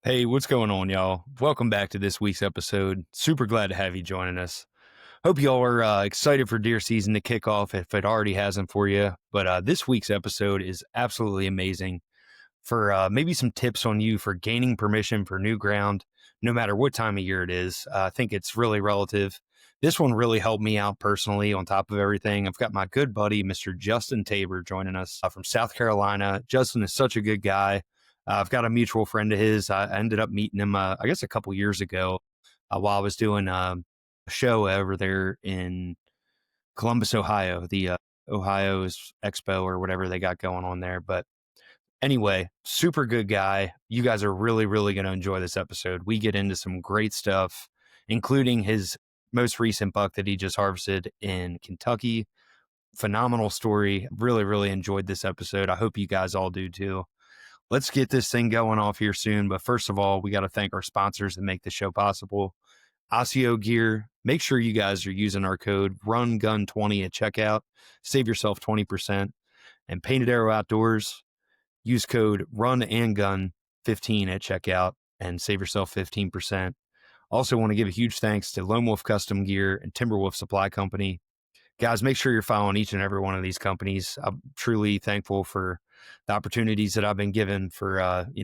Hey, what's going on, y'all? Welcome back to this week's episode. Super glad to have you joining us. Hope y'all are excited for deer season to kick off if it already hasn't for you. But this week's episode is absolutely amazing for maybe some tips on you for gaining permission for new ground, no matter what time of year it is. I think it's really relative. This one really helped me out personally on top of everything. I've got my good buddy, Mr. Justin Tabor, joining us from South Carolina. Justin is such a good guy. I've got a mutual friend of his. I ended up meeting him, I guess, a couple years ago while I was doing a show over there in Columbus, Ohio, the Ohio's Expo or whatever they got going on there. But anyway, super good guy. You guys are really, really going to enjoy this episode. We get into some great stuff, including his most recent buck that he just harvested in Kentucky. Phenomenal story. Really, really enjoyed this episode. I hope you guys all do too. Let's get this thing going off here soon. But first of all, we got to thank our sponsors that make the show possible. Osseo Gear. Make sure you guys are using our code RUNGUN20 at checkout. Save yourself 20%. And Painted Arrow Outdoors. Use code RUNANDGUN15 at checkout and save yourself 15%. Also want to give a huge thanks to Lone Wolf Custom Gear and Timberwolf Supply Company. Guys, make sure you're following each and every one of these companies. I'm truly thankful for the opportunities that I've been given for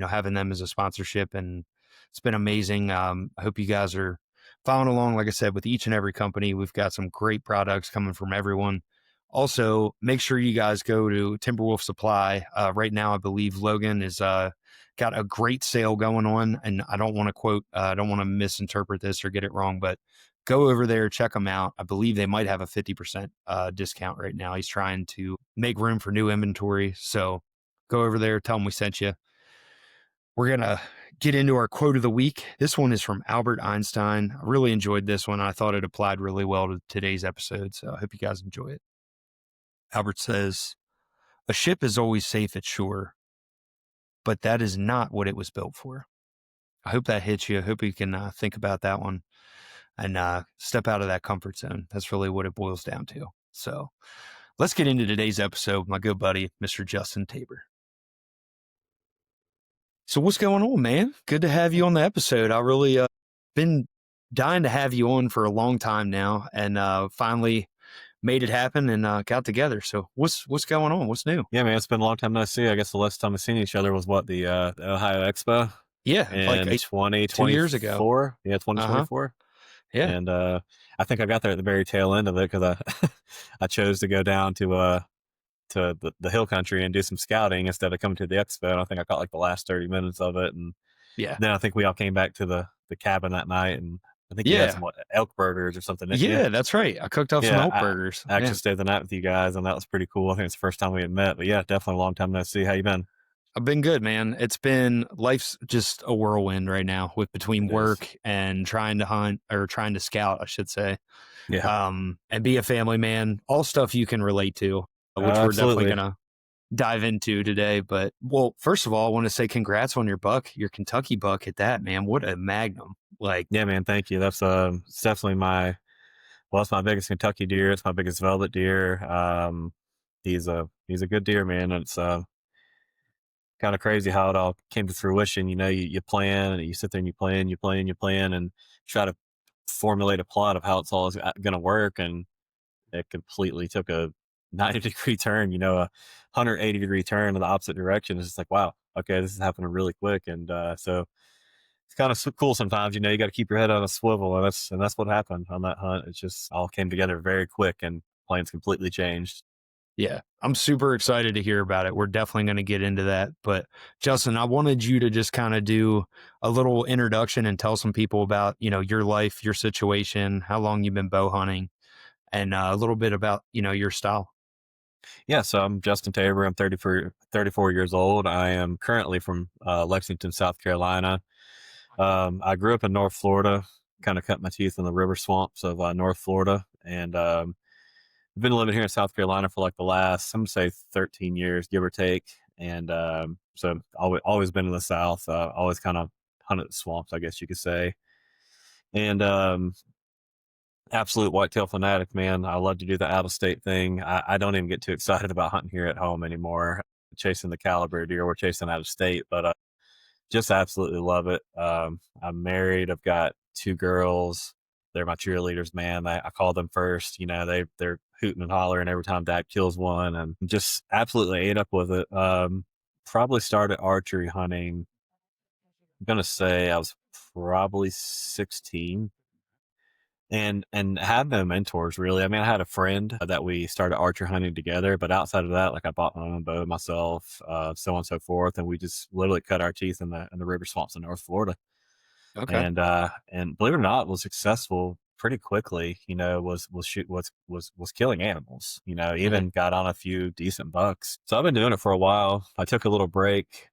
having them as a sponsorship, and it's been amazing. I hope you guys are following along. Like I said, with each and every company, we've got some great products coming from everyone. Also, make sure you guys go to Timberwolf Supply. Right now, I believe Logan is got a great sale going on, and I don't want to misinterpret this or get it wrong, but go over there, check them out. I believe they might have a 50% discount right now. He's trying to make room for new inventory. So go over there, tell him we sent you. We're going to get into our quote of the week. This one is from Albert Einstein. I really enjoyed this one. I thought it applied really well to today's episode. So I hope you guys enjoy it. Albert says, "A ship is always safe at shore, but that is not what it was built for." I hope that hits you. I hope you can think about that one and step out of that comfort zone. That's really what it boils down to. So let's get into today's episode. My good buddy, Mr. Justin Tabor. So what's going on, man? Good to have you on the episode. I really been dying to have you on for a long time now, and finally made it happen and got together. So what's going on? What's new? Yeah, man, it's been a long time no see. I guess the last time we seen each other was what the Ohio Expo Yeah, like in 2 years ago. 2024. Yeah, Uh huh. 2024. Yeah. And I think I got there at the very tail end of it because I I chose to go down to the hill country and do some scouting instead of coming to the expo. And I think I caught like the last 30 minutes of it, and Yeah. then I think we all came back to the cabin that night, and I think you had Yeah. some elk burgers or something, didn't you? Yeah, that's right. I cooked up some Yeah, elk burgers. I Yeah. actually stayed the night with you guys, and that was pretty cool. I think it's the first time we had met, but yeah, definitely a long time no see. How you been? I've been good, man. It's been life's just a whirlwind right now with between It is. work and trying to hunt or trying to scout, I should say. Yeah, And be a family man, all stuff you can relate to, which we're definitely absolutely. gonna dive into today. But well, first of all, I want to say congrats on your buck, your Kentucky buck at that, man. What a magnum. Like, Yeah, man. Thank you. That's it's definitely it's my biggest Kentucky deer. It's my biggest velvet deer. He's a good deer, man. And it's kind of crazy how it all came to fruition. You know, you plan and you sit there and you plan and try to formulate a plot of how it's all going to work. And it completely took a 90-degree turn, you know, a 180-degree turn in the opposite direction. It's just like, wow, okay, this is happening really quick. And so it's kind of cool sometimes, you know, you got to keep your head on a swivel. And that's what happened on that hunt. It just all came together very quick and plans completely changed. yeah, I'm super excited to hear about it. We're definitely going to get into that. But Justin, I wanted you to just kind of do a little introduction and tell some people about, your life, your situation, how long you've been bow hunting, and a little bit about, your style. Yeah, so I'm Justin Tabor. I'm 34 years old. I am currently from Lexington, South Carolina. I grew up in North Florida, kind of cut my teeth in the river swamps of North Florida. And I've been living here in South Carolina for like the last, I'm going to say 13 years, give or take. And so always been in the South, always kind of hunted the swamps, I guess you could say. And absolute whitetail fanatic, man. I love to do the out of state thing. I don't even get too excited about hunting here at home anymore, chasing the caliber deer. We're chasing out of state, but just absolutely love it. I'm married. I've got 2 girls. They're my cheerleaders, man. I call them first. You know, they're hooting and hollering every time dad kills one, and just absolutely ate up with it. Probably started archery hunting. I'm gonna say I was probably 16, and had no mentors really. I mean, I had a friend that we started archery hunting together, but outside of that, like I bought my own bow myself, so on and so forth, and we just literally cut our teeth in the river swamps in North Florida. Okay. And believe it or not, was successful pretty quickly. You know, was killing animals. You know, Mhm. even got on a few decent bucks. So I've been doing it for a while. I took a little break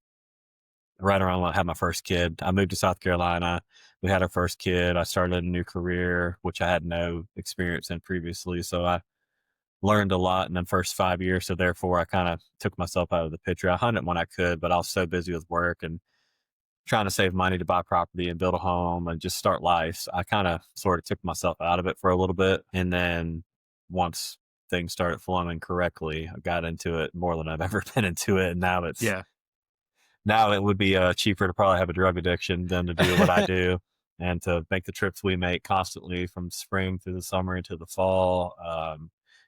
right around when I had my first kid. I moved to South Carolina. We had our first kid. I started a new career, which I had no experience in previously. So I learned a lot in the first 5 years. So therefore, I kind of took myself out of the picture. I hunted when I could, but I was so busy with work and trying to save money to buy property and build a home and just start life. I kind of sort of took myself out of it for a little bit. And then once things started flowing correctly, I got into it more than I've ever been into it. And Yeah. now it would be cheaper to probably have a drug addiction than to do what I do and to make the trips we make constantly from spring through the summer into the fall.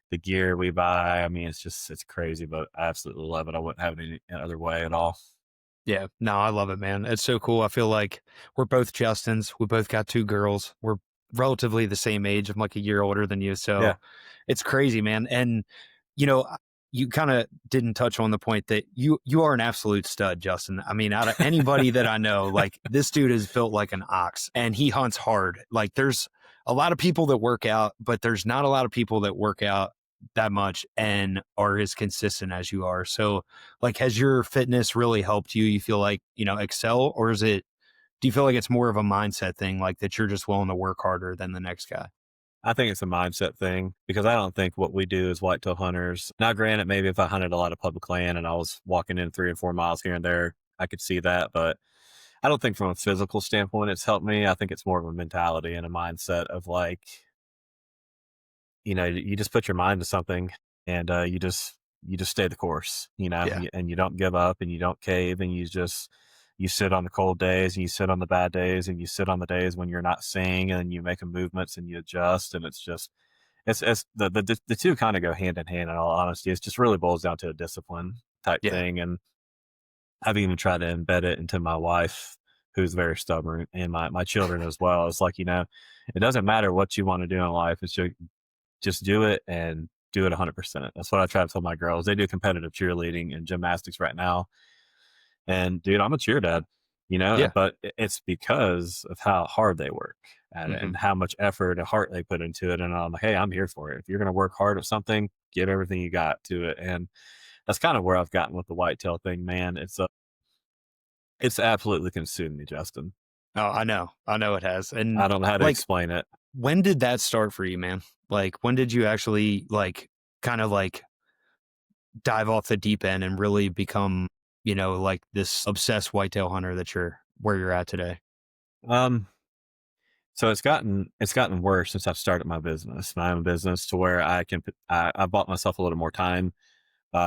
The gear we buy, I mean, it's crazy, but I absolutely love it. I wouldn't have it any other way at all. Yeah. No, I love it, man. It's so cool. I feel like we're both Justins. We both got two girls. We're relatively the same age. I'm like a year older than you. Yeah. So it's crazy, man. And, you know, you kind of didn't touch on the point that you are an absolute stud, Justin. I mean, out of anybody that I know, like this dude is built like an ox and he hunts hard. Like there's a lot of people that work out, but there's not a lot of people that work out that much and are as consistent as you are. So like, has your fitness really helped you? You feel like, excel, or do you feel like it's more of a mindset thing, like that you're just willing to work harder than the next guy? I think it's a mindset thing because I don't think what we do as whitetail hunters. Now, granted, maybe if I hunted a lot of public land and I was walking in 3 or 4 miles here and there, I could see that. But I don't think from a physical standpoint it's helped me. I think it's more of a mentality and a mindset of like, you just put your mind to something and you just stay the course, Yeah. and you don't give up and you don't cave and you sit on the cold days and you sit on the bad days and you sit on the days when you're not seeing and you make movements and you adjust and it's the two kind of go hand in hand in all honesty. It just really boils down to a discipline type Yeah. thing. And I've even tried to embed it into my wife, who's very stubborn, and my children as well. It's like, it doesn't matter what you want to do in life. It's just do it and do it 100%. That's what I try to tell my girls. They do competitive cheerleading and gymnastics right now. And dude, I'm a cheer dad, Yeah. but it's because of how hard they work at it Hmm. and how much effort and heart they put into it. And I'm like, hey, I'm here for it. If you're going to work hard at something, give everything you got to it. And that's kind of where I've gotten with the whitetail thing, man. It's absolutely consumed me, Justin. Oh, I know. I know it has. And I don't know how to like, explain it. when did that start for you, man? Like, when did you actually like kind of like dive off the deep end and really become, like this obsessed whitetail hunter that you're where you're at today? Um, so it's gotten worse since I've started my own business, to where I bought myself a little more time.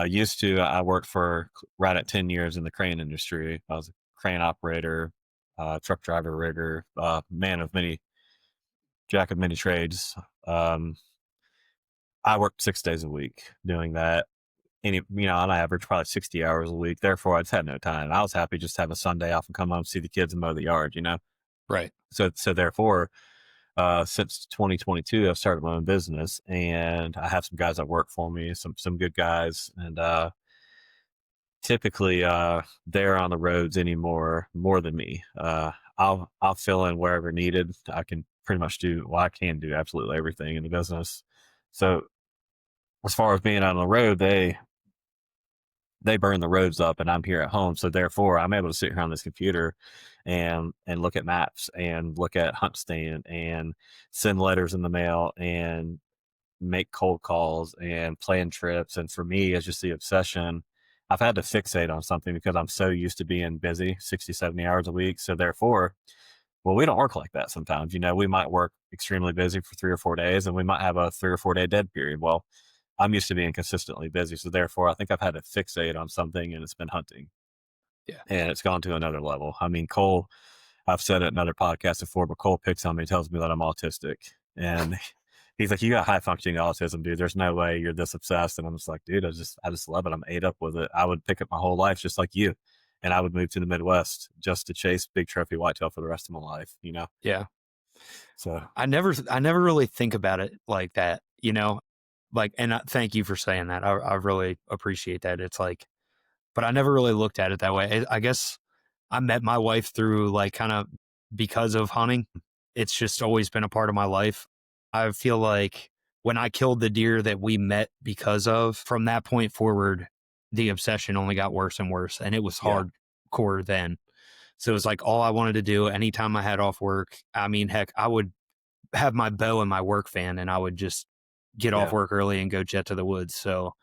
Used to, I worked for right at 10 years in the crane industry. I was a crane operator, truck driver, rigger, man of many, jack of many trades. Um, I worked 6 days a week doing that. On average, probably 60 hours a week. Therefore, I just had no time. I was happy just to have a Sunday off and come home, see the kids and mow the yard. Right. So therefore, since 2022, I've started my own business and I have some guys that work for me, some good guys. And, typically they're on the roads anymore more than me. I'll fill in wherever needed. I can pretty much do, well, I can do absolutely everything in the business. So as far as being on the road, they burn the roads up and I'm here at home. So therefore I'm able to sit here on this computer and look at maps and look at hunt stand and send letters in the mail and make cold calls and plan trips. And for me, it's just the obsession. I've had to fixate on something because I'm so used to being busy 60, 70 hours a week. So therefore, well, we don't work like that sometimes. We might work extremely busy for 3 or 4 days and we might have a 3 or 4 day dead period. Well, I'm used to being consistently busy. So therefore, I think I've had to fixate on something and it's been hunting. Yeah. and it's gone to another level. I mean, Cole, I've said it in other podcasts before, but Cole picks on me, tells me that I'm autistic. And he's like, "You got high functioning autism, dude. There's no way you're this obsessed." And I'm just like, dude, I just love it. I'm ate up with it. I would pick up my whole life just like you. And I would move to the Midwest just to chase big trophy whitetail for the rest of my life, you know? Yeah. So I never really think about it like that, you know? Like, and thank you for saying that. I really appreciate that. It's like, but I never really looked at it that way. I guess I met my wife through like kind of because of hunting. It's just always been a part of my life. I feel like when I killed the deer that we met because of, from that point forward, the obsession only got worse and worse. And it was yeah, hardcore then. So it was like all I wanted to do anytime I had off work. I mean, heck, I would have my bow and my work fan and I would just get off yeah, work early and go jet to the woods. So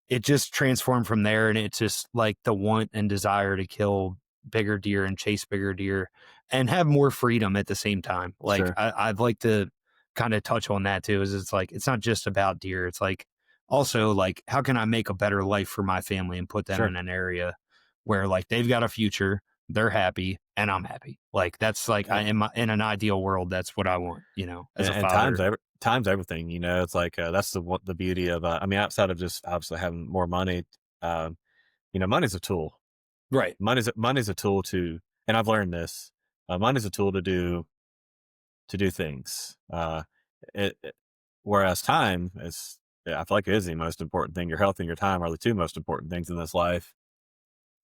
it just transformed from there. And it's just like the want and desire to kill bigger deer and chase bigger deer and have more freedom at the same time. Like sure, I'd like to kind of touch on that too, is it's like, it's not just about deer. It's like also like, how can I make a better life for my family and put them sure. in an area where like they've got a future, they're happy and I'm happy. Like that's like Yeah. in an ideal world, that's what I want, as a And time's father. time's everything, you know. It's like that's the beauty of. I mean, outside of just obviously having more money, um, money's a tool. Right. Money's a tool to, and I've learned this. Money's a tool to do things. It whereas time is, yeah, I feel like it is the most important thing. Your health and your time are the two most important things in this life.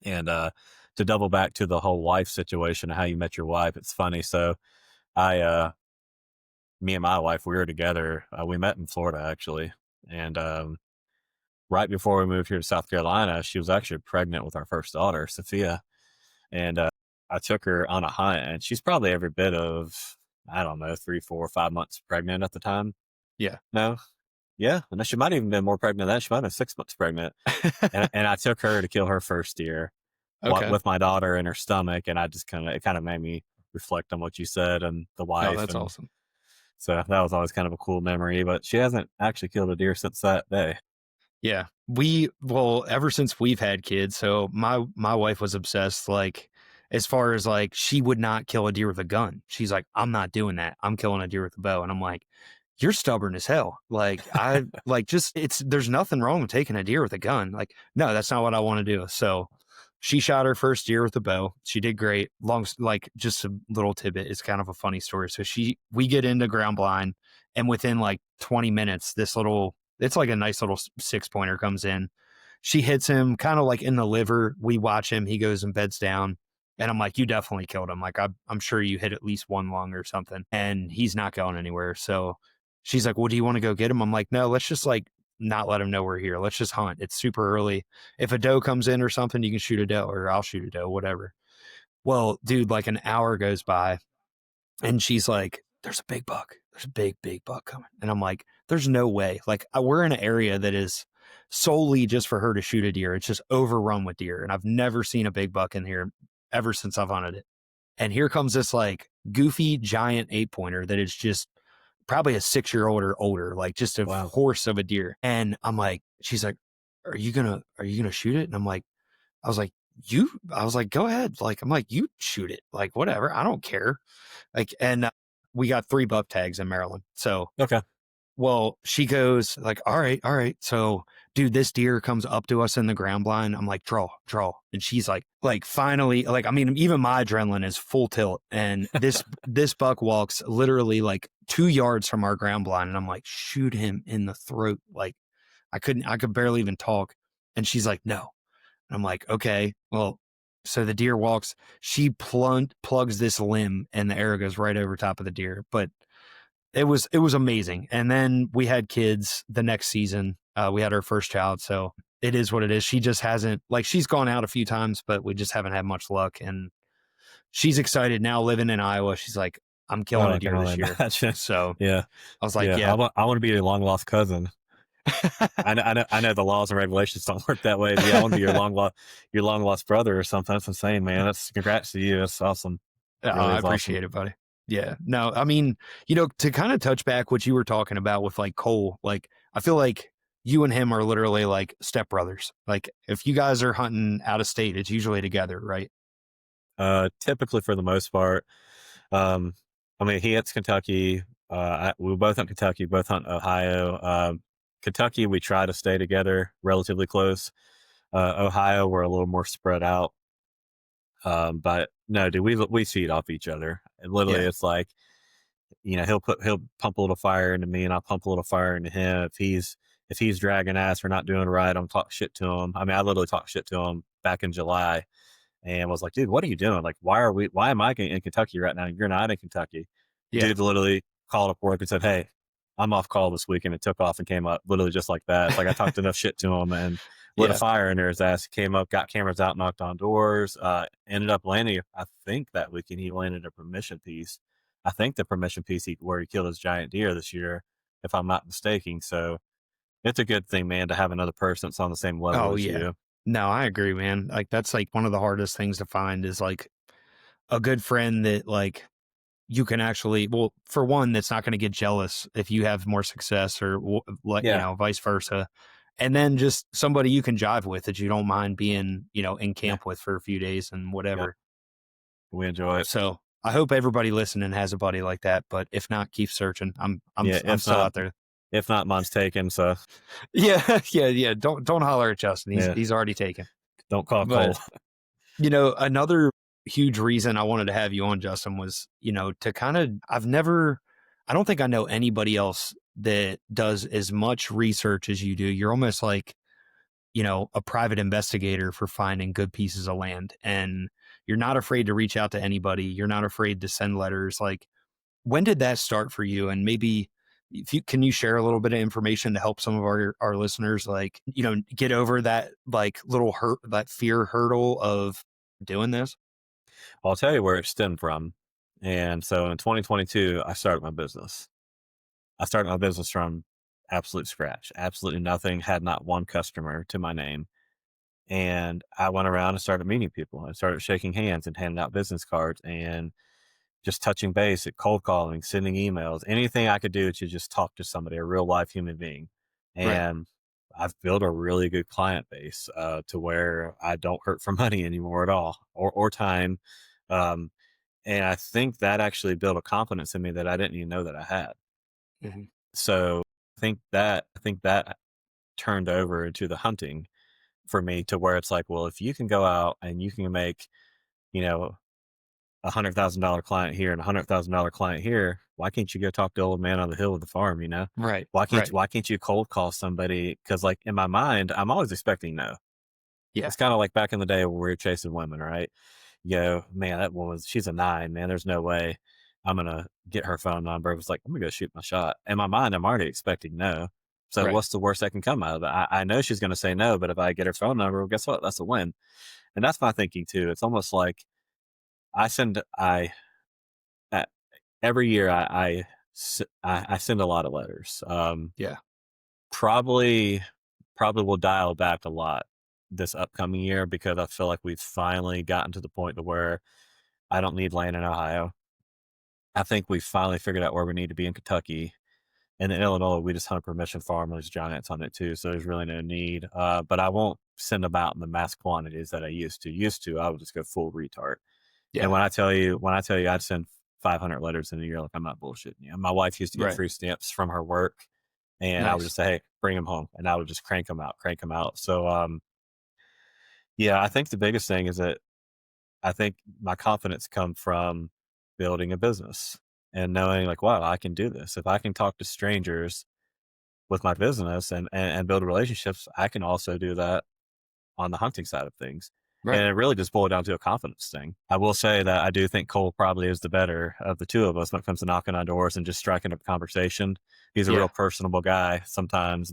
And to double back to the whole wife situation and how you met your wife, it's funny. So I me and my wife, we were together. We met in Florida actually, and right before we moved here to South Carolina, she was actually pregnant with our first daughter, Sophia, and I took her on a hunt, and she's probably every bit of, I don't know, 3, 4, 5 months pregnant at the time. Yeah. No, yeah, no, she might have even been more pregnant than that. She might have been 6 months pregnant, and I took her to kill her first deer, Okay. with my daughter in her stomach, and I just it kind of made me reflect on what you said and the No, wife, that's and awesome. so that was always kind of a cool memory, but she hasn't actually killed a deer since that day. Yeah. Well, ever since we've had kids, so my wife was obsessed, like, as far as like she would not kill a deer with a gun. She's like, I'm not doing that. I'm killing a deer with a bow. And I'm like, you're stubborn as hell. Like, I like just there's nothing wrong with taking a deer with a gun. Like, no, that's not what I want to do. So she shot her first deer with a bow. She did great. Like just a little tidbit. It's kind of a funny story. So we get into ground blind, and within like 20 minutes, it's like a nice little 6 pointer comes in. She hits him kind of like in the liver. We watch him. He goes and beds down. And I'm like, you definitely killed him. Like, I'm sure you hit at least one lung or something. And he's not going anywhere. So she's like, well, do you want to go get him? I'm like, no, let's just like not let him know we're here. Let's just hunt. It's super early. If a doe comes in or something, you can shoot a doe or I'll shoot a doe, whatever. Well, dude, like an hour goes by and she's like, there's a big buck. There's a big buck coming. And I'm like, there's no way. Like, we're in an area that is solely just for her to shoot a deer. It's just overrun with deer. And I've never seen a big buck in here ever since I've hunted it. And here comes this like goofy giant 8 pointer that is just probably a 6-year-old or older, like just a Wow. horse of a deer. And I'm like, she's like, are you gonna shoot it? And I was like, go ahead. Like, I'm like, you shoot it. Like, whatever. I don't care. Like, and we got 3 buck tags in Maryland. So, Okay. well, she goes like, all right, all right. So, dude, this deer comes up to us in the ground blind. I'm like, draw. And she's like finally, like, I mean, even my adrenaline is full tilt. And this buck walks literally like 2 yards from our ground blind. And I'm like, shoot him in the throat. Like, I could barely even talk. And she's like, no. And I'm like, okay, well, so the deer walks, she plugs this limb and the arrow goes right over top of the deer. But it was amazing. And then we had kids the next season. We had our first child. So it is what it is. She just hasn't, like, she's gone out a few times, but we just haven't had much luck. And she's excited now living in Iowa. She's like, I'm Oh, killing a I can deer only this year. imagine. So Yeah. I was like, Yeah. yeah. I want to be your long lost cousin. I know the laws and regulations don't work that way, but yeah, I want to be your long lost brother or something. That's insane, man. That's congrats to you. That's awesome. Really I is awesome. appreciate it, buddy. Yeah. No, I mean, to kind of touch back what you were talking about with like Cole, like I feel like you and him are literally like stepbrothers. Like if you guys are hunting out of state, it's usually together, right? Typically, for the most part, um, I mean, he hits Kentucky. We both hunt Kentucky, both hunt Ohio. Kentucky, we try to stay together, relatively close. Ohio, we're a little more spread out. But no, dude, we feed off each other. And literally, Yeah. it's like, he'll pump a little fire into me, and I'll pump a little fire into him. If he's dragging ass or not doing right, I'm talk shit to him. I mean, I literally talked shit to him back in July and was like, dude, what are you doing? Like, why am I in Kentucky right now? You're not in Kentucky. Yeah. Dude literally called up work and said, hey, I'm off call this weekend. It took off and came up literally just like that. It's like I talked enough shit to him and lit a Yeah. fire under his ass. He came up, got cameras out, knocked on doors, ended up landing, I think that weekend he landed a permission piece. I think the permission piece where he killed his giant deer this year, if I'm not mistaken. So it's a good thing, man, to have another person that's on the same level Oh as yeah. you. No, I agree, man. Like that's like one of the hardest things to find is like a good friend that like you can actually, well, for one, that's not going to get jealous if you have more success or like, Yeah. vice versa. And then just somebody you can jive with that you don't mind being, in Yeah. camp with for a few days and Yep. whatever. We enjoy it. So I hope everybody listening has a buddy like that. But if not, keep searching. I'm Yeah. I'm If still not, out there. if not, mine's taken. So Yeah, yeah. Don't holler at Justin. He's yeah, he's already taken. don't call But Cole. another huge reason I wanted to have you on, Justin, was, to kind of, I don't think I know anybody else that does as much research as you do. You're almost like, a private investigator for finding good pieces of land. And you're not afraid to reach out to anybody. You're not afraid to send letters. Like, when did that start for you? And maybe if you can you share a little bit of information to help some of our listeners, like, get over that like little that fear hurdle of doing this? I'll tell you where it stemmed from. And so in 2022, I started my business. I started my business from absolute scratch, absolutely nothing, had not one customer to my name. And I went around and started meeting people. I started shaking hands and handing out business cards and just touching base at cold calling, sending emails, anything I could do to just talk to somebody, a real life human being. Right. And I've built a really good client base to where I don't hurt for money anymore at all or time. Um, and I think that actually built a confidence in me that I didn't even know that I had. Mhm. So I think that turned over into the hunting for me to where it's like, well, if you can go out and you can make, you know, $100,000 client here and $100,000 client here, why can't you go talk to old man on the hill with the farm? Right. Why can't Right. you, why can't you cold call somebody? Because like in my mind, I'm always expecting no. Yeah. It's kind of like back in the day when we were chasing women, right? You go, man, that woman's she's a nine, man. There's no way I'm gonna get her phone number. It was like, I'm gonna go shoot my shot. In my mind, I'm already expecting no. So Right. what's the worst that can come out of it? I know she's gonna say no, but if I get her phone number, well, guess what? That's a win. And that's my thinking too. It's almost like I send I uh, every year I send a lot of letters. Yeah. Probably probably will dial back a lot this upcoming year because I feel like we've finally gotten to the point to where I don't need land in Ohio. I think we finally figured out where we need to be in Kentucky. And in Illinois, we just hunt permission farm. There's giants on it too, so there's really no need. But I won't send them out in the mass quantities that I used to. I would just go full retard. And Yeah. when I tell you, I'd send 500 letters in a year, like I'm not bullshitting you. My wife used to get Right. free stamps from her work, and I would Nice. just say, "Hey, bring them home," and I would just crank them out, crank them out. So, yeah, I think the biggest thing is that I think my confidence come from building a business and knowing like, wow, I can do this. If I can talk to strangers with my business and build relationships, I can also do that on the hunting side of things. Right. And it really just boiled down to a confidence thing. I will say that I do think Cole probably is the better of the two of us when it comes to knocking on doors and just striking up a conversation. He's a real Yeah. personable guy sometimes,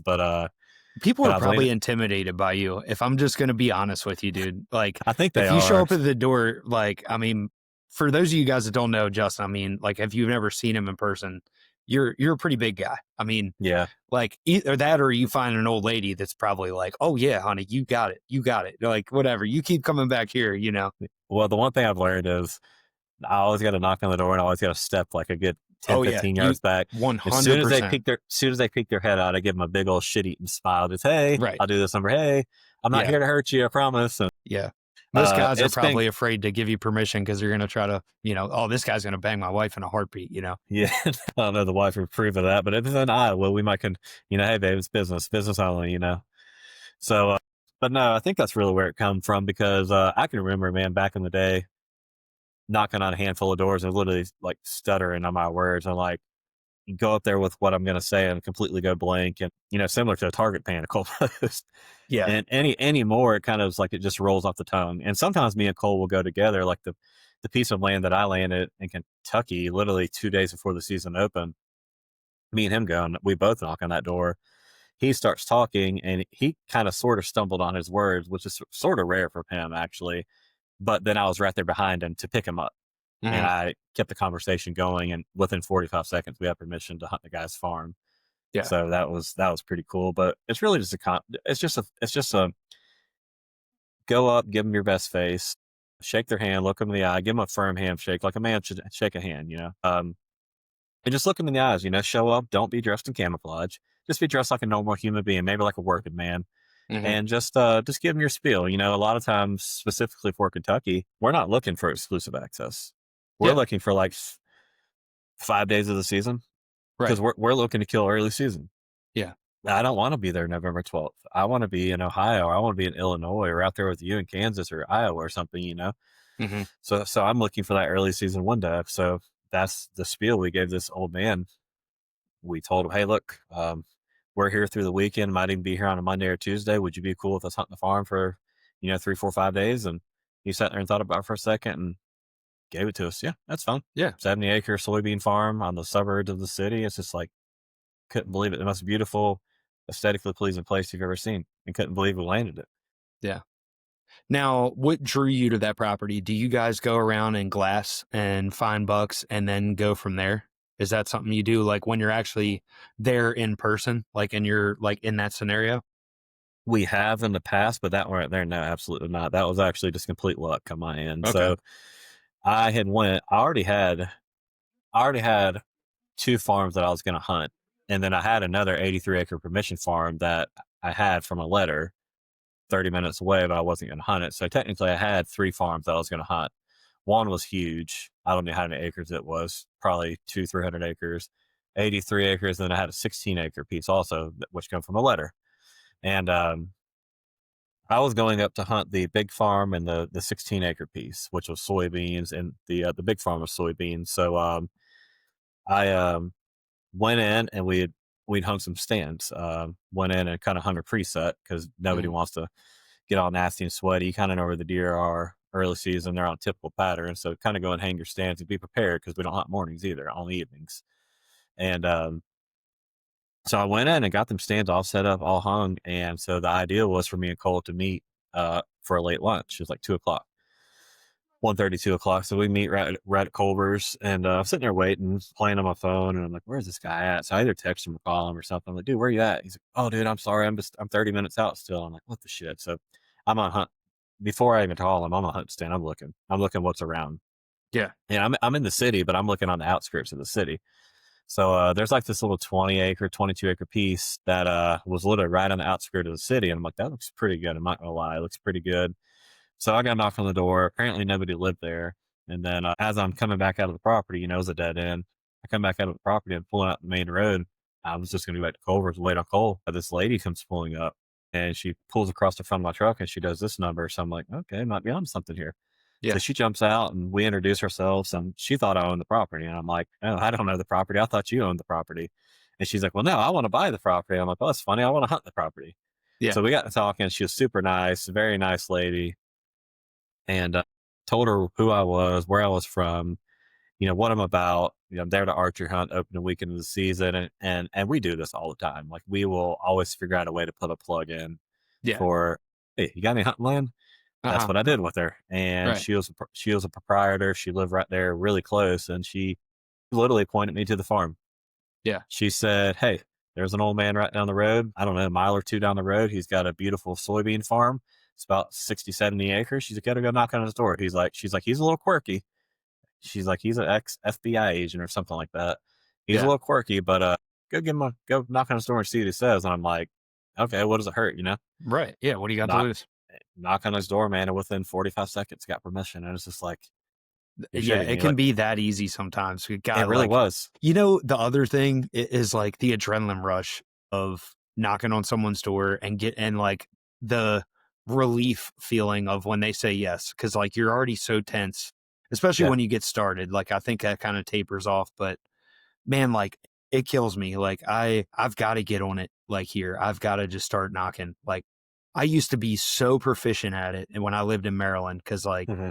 People but are I've leaned. probably intimidated by you. If I'm just going to be honest with you, dude, like I think they if you show are. up at the door, like, I mean, for those of you guys that don't know Justin, I mean, like if you've never seen him in person, you're a pretty big guy. I mean, Yeah. like either that or you find an old lady that's probably like, oh yeah, honey, you got it. You got it. Like whatever. You keep coming back here. Well, the one thing I've learned is I always got to knock on the door and I always got to step like a good 10, Oh yeah, 15 you yards back. As soon as they 100%. peek their head out, I give them a big old shit eating smile. Just, hey, Right. I'll do this number. Hey, I'm not Yeah. here to hurt you, I promise. And, Yeah. Most guys are it's been probably afraid to give you permission because they're going to try to, oh, this guy's going to bang my wife in a heartbeat. yeah, I don't know the wife would approve of that, but if it's in Iowa, we might hey, babe, it's business only. So, but no, I think that's really where it comes from because I can remember, man, back in the day, knocking on a handful of doors and literally like stuttering on my words and like go up there with what I'm going to say and completely go blank and similar to a target panic almost. Yeah. And anymore, it kind of is like it just rolls off the tongue. And sometimes me and Cole will go together, like the piece of land that I landed in Kentucky, literally 2 days before the season opened. Me and him go, and we both knock on that door. He starts talking, and he kind of sort of stumbled on his words, which is sort of rare for him, actually. But then I was right there behind him to pick him up, and Hmm. I kept the conversation going. And within 45 seconds, we had permission to hunt the guy's farm. Yeah. So that was pretty cool. But it's really just it's just a go up, give them your best face, shake their hand, look them in the eye, give them a firm handshake, like a man should shake a hand. And just look them in the eyes. Show up. Don't be dressed in camouflage. Just be dressed like a normal human being, maybe like a working man, Hmm. and just give them your spiel. A lot of times, specifically for Kentucky, we're not looking for exclusive access. We're Yeah. looking for like 5 days of the season Right. because we're looking to kill early season. Yeah. I don't want to be there November 12th. I want to be in Ohio. Or I want to be in Illinois or out there with you in Kansas or Iowa or something. Hmm. So I'm looking for that early season window. So that's the spiel we gave this old man. We told him, hey, look, we're here through the weekend. Might even be here on a Monday or Tuesday. Would you be cool with us hunting the farm for, 3, 4, 5 days? And he sat there and thought about it for a second and gave it to us. Yeah, that's fine. Yeah. 70-acre soybean farm on the suburbs of the city. It's just like, couldn't believe it. The most beautiful, aesthetically pleasing place you've ever seen, and couldn't believe we landed it. Yeah. Now, what drew you to that property? Do you guys go around and glass and find bucks and then go from there? Is that something you do like when you're actually there in person, like and you're like in that scenario? We have in the past, but that right there, no, absolutely not. That was actually just complete luck on my end. Okay. So I had went. I already had two farms that I was going to hunt, and then I had another 83-acre permission farm that I had from a letter 30 minutes away, but I wasn't going to hunt it. So technically, I had three farms that I was going to hunt. One was huge. I don't know how many acres it was. Probably 300 acres. 83 acres. And then I had a 16-acre piece also, which come from a letter. And I was going up to hunt the big farm and the 16-acre piece, which was soybeans, and the big farm was soybeans. So I went in and we'd hung some stands. Went in and kind of hung a preset because nobody Hmm. wants to get all nasty and sweaty. You kind of know where the deer are early season. They're on a typical pattern. So kind of go and hang your stands and be prepared because we don't hunt mornings either, only evenings. And so I went in and got them stands all set up, all hung. And so the idea was for me and Cole to meet for a late lunch. It was like 2 o'clock. 1:30, 2 o'clock. So we meet right at Culver's, and I'm sitting there waiting, playing on my phone, and I'm like, "Where's this guy at?" So I either text him or call him or something. I'm like, "Dude, where you at?" He's like, "Oh, dude, I'm sorry, I'm 30 minutes out still." I'm like, "What the shit?" So I'm on hunt before I even call him. I'm on hunt stand. I'm looking what's around, Yeah. and I'm in the city, but I'm looking on the outskirts of the city. So there's like this little 20-acre, 22-acre piece that was literally right on the outskirts of the city, and I'm like, "That looks pretty good." I'm not gonna lie, it looks pretty good. So I got knocked on the door. Apparently nobody lived there. And then as I'm coming back out of the property, it was a dead end. I come back out of the property and pulling out the main road. I was just going to go back to Culver's, wait on Cole. This lady comes pulling up and she pulls across the front of my truck and she does this number. So I'm like, okay, might be on something here. So Yeah. she jumps out and we introduce ourselves and she thought I owned the property. And I'm like, no, I don't know the property. I thought you owned the property. And she's like, well, no, I want to buy the property. I'm like, oh, that's funny. I want to hunt the property. Yeah. So we got to talking. She was super nice, very nice lady, and told her who I was, where I was from, what I'm about. I'm there to archery hunt opening weekend of the season, and we do this all the time. Like we will always figure out a way to put a plug in Yeah. for, hey, you got any hunting land? That's Uh-huh. what I did with her, and Right. she was a proprietor. She lived right there, really close, and she literally pointed me to the farm. Yeah. She said, "Hey, there's an old man right down the road. I don't know, a mile or two down the road. He's got a beautiful soybean farm. It's about 60, 70 acres. She's like, gotta go knock on his door." She's like, he's a little quirky. She's like, he's an ex FBI agent or something like that. He's a Yeah. little quirky, but go knock on his door and see what he says. And I'm like, okay, what does it hurt? Right. Yeah. What do you got to Knock lose? knock on his door, man, and within 45 seconds got permission. And it's just like, you're Yeah, shitting it me. can Like, be that easy sometimes. it God, really like, was. the other thing is like the adrenaline rush of knocking on someone's door and like the relief feeling of when they say yes. Cause like you're already so tense, especially Yeah. when you get started. Like I think that kind of tapers off, but man, like it kills me. Like I've got to get on it like here. I've got to just start knocking. Like I used to be so proficient at it and when I lived in Maryland, cause like Hmm.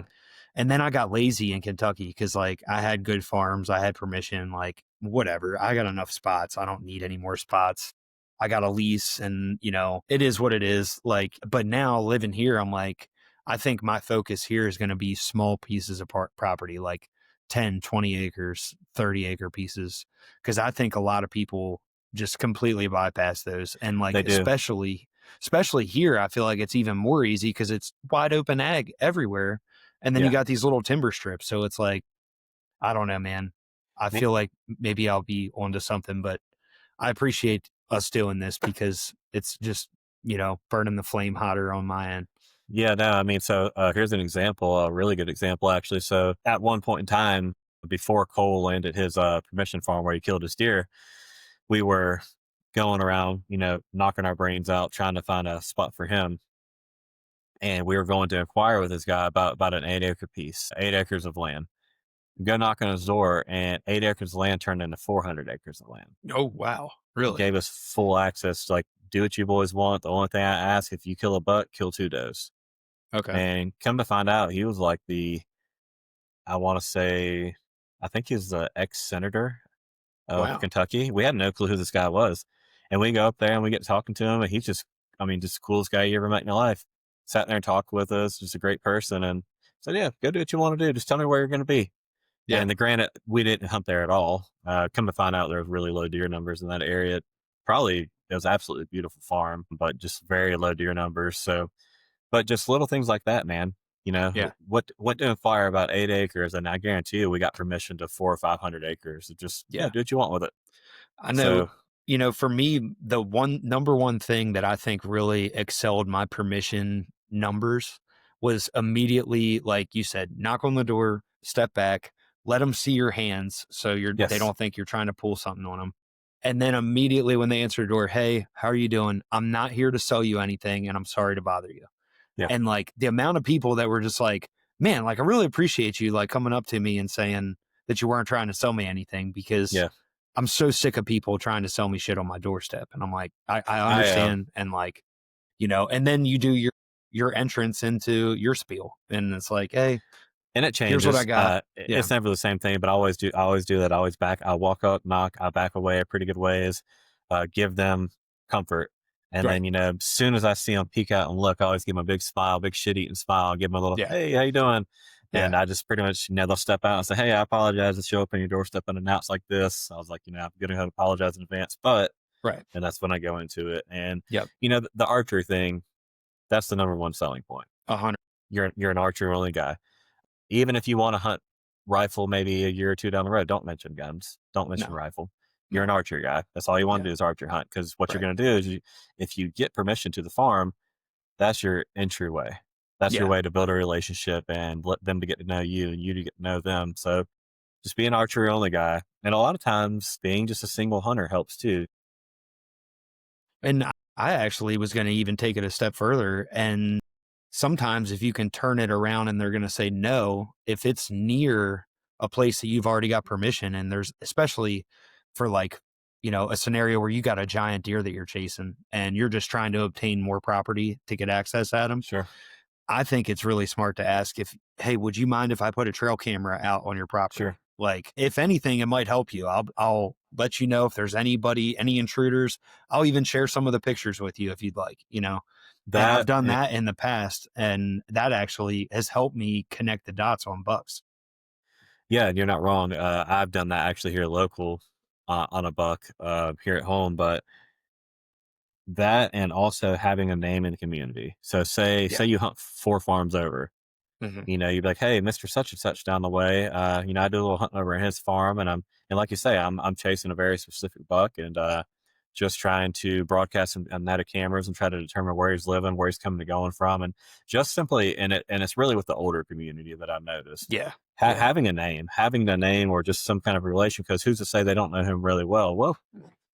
and then I got lazy in Kentucky because like I had good farms, I had permission, like whatever. I got enough spots. I don't need any more spots. I got a lease and it is what it is. Like, but now living here, I'm like, I think my focus here is going to be small pieces of property, like 10, 20 acres, 30-acre pieces. Cause I think a lot of people just completely bypass those. And like, They do. especially here, I feel like it's even more easy because it's wide open ag everywhere and then you Yeah. got these little timber strips. So it's like, I don't know, man. I Me- feel like maybe I'll be onto something, but I appreciate us doing this because it's just, burning the flame hotter on my end. Yeah, no, I mean, so here's an example, a really good example, actually. So at one point in time, before Cole landed his permission farm where he killed his deer, we were going around, knocking our brains out, trying to find a spot for him. And we were going to inquire with this guy about an 8-acre piece, 8 acres of land. Go knock on his door, and 8 acres of land turned into 400 acres of land. Oh, wow. Really? Gave us full access to, like, do what you boys want. The only thing I ask, if you kill a buck, kill 2 does. Okay. And come to find out, he was like I want to say, I think he's the ex senator of Wow. Kentucky. We had no clue who this guy was. And we go up there and we get talking to him, and he's just, I mean, just the coolest guy you ever met in your life. Sat there and talked with us, just a great person. And said, yeah, go do what you want to do. Just tell me where you're going to be. Yeah. And granted, we didn't hunt there at all. Come to find out, there was really low deer numbers in that area. Probably, it was absolutely beautiful farm, but just very low deer numbers. So, but just little things like that, man. Yeah. What to inquire about 8 acres, and I guarantee you, we got permission to 400 or 500 acres. It just, yeah, Yeah. do what you want with it. I know, So for me, the number one thing that I think really excelled my permission numbers was immediately, like you said, knock on the door, step back, let them see your hands so they yes, don't think you're trying to pull something on them. And then immediately when they answer the door, hey, how are you doing? I'm not here to sell you anything and I'm sorry to bother you. yeah, And like the amount of people that were just like, man, like I really appreciate you like coming up to me and saying that you weren't trying to sell me anything because yeah. I'm so sick of people trying to sell me shit on my doorstep. And I'm like, I I understand. And like, and then you do your entrance into your spiel. And it's like, hey, And it here's what I changes. got. Yeah. It's never the same thing, but I always do that. I always back. I walk up, knock. I back away a pretty good ways, give them comfort, and Right. then as soon as I see them peek out and look, I always give them a big smile, big shit eating smile. Give them a little, Yeah. hey, how you doing? And Yeah. I just pretty much, they'll step out and say, hey, I apologize that you open your doorstep unannounced like this. I was like, I'm going to apologize in advance, but Right. and that's when I go into it. And Yep. the archery thing, that's the number one selling point. 100. You're an archery only guy. Even if you want to hunt rifle maybe a year or two down the road, don't mention guns. Don't mention No, rifle. You're an no. archer guy. That's all you want to Yeah. do is archer hunt. Because what you're Right. going to do is, if you get permission to the farm, that's your entryway. That's your Yeah. way to build a relationship and let them to get to know you and you to get to know them. So just be an archery only guy. And a lot of times being just a single hunter helps too. And I actually was going to even take it a step further. And sometimes if you can turn it around and they're going to say no, if it's near a place that you've already got permission, and there's especially for like, a scenario where you got a giant deer that you're chasing and you're just trying to obtain more property to get access at them. Sure. I think it's really smart to ask if, hey, would you mind if I put a trail camera out on your Sure. property? Like, if anything, it might help you. I'll let you know if there's any intruders. I'll even share some of the pictures with you if you'd like. And I've That, done that in the past, and that actually has helped me connect the dots on bucks. yeah, you're not wrong. I've done that actually here local on a buck here at home, but that and also having a name in the community. So say Yeah. you hunt 4 farms over. Hmm. You'd be like, "Hey, Mister Such and Such down the way. I do a little hunting over at his farm, and like you say, I'm chasing a very specific buck, and just trying to broadcast on net of cameras and try to determine where he's living, where he's coming and going from, and just simply, and it's really with the older community that I've noticed Yeah. Yeah. having a name or just some kind of relation. Because who's to say they don't know him really well? Well,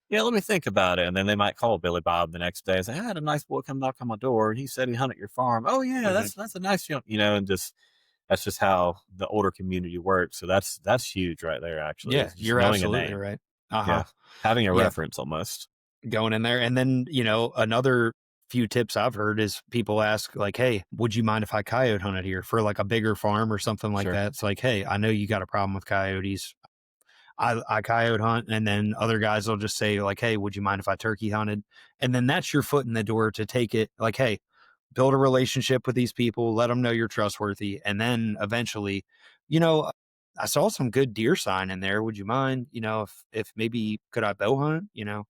yeah, let me think about it. And then they might call Billy Bob the next day and say, I had a nice boy come knock on my door and he said he hunted your farm. Oh yeah, Hmm. that's a nice and just that's just how the older community works. So that's huge right there, actually. Yeah. Is just You're knowing a absolutely name. right. Uh huh. Yeah. Having a Yeah. reference almost. Going in there. And then, another few tips I've heard is people ask, like, hey, would you mind if I coyote hunted here for like a bigger farm or something like Sure. that? It's like, hey, I know you got a problem with coyotes. I coyote hunt. And then other guys will just say, like, hey, would you mind if I turkey hunted? And then that's your foot in the door to take it, like, hey, build a relationship with these people, let them know you're trustworthy. And then eventually, you know, I saw some good deer sign in there. Would you mind, if maybe could I bow hunt, You and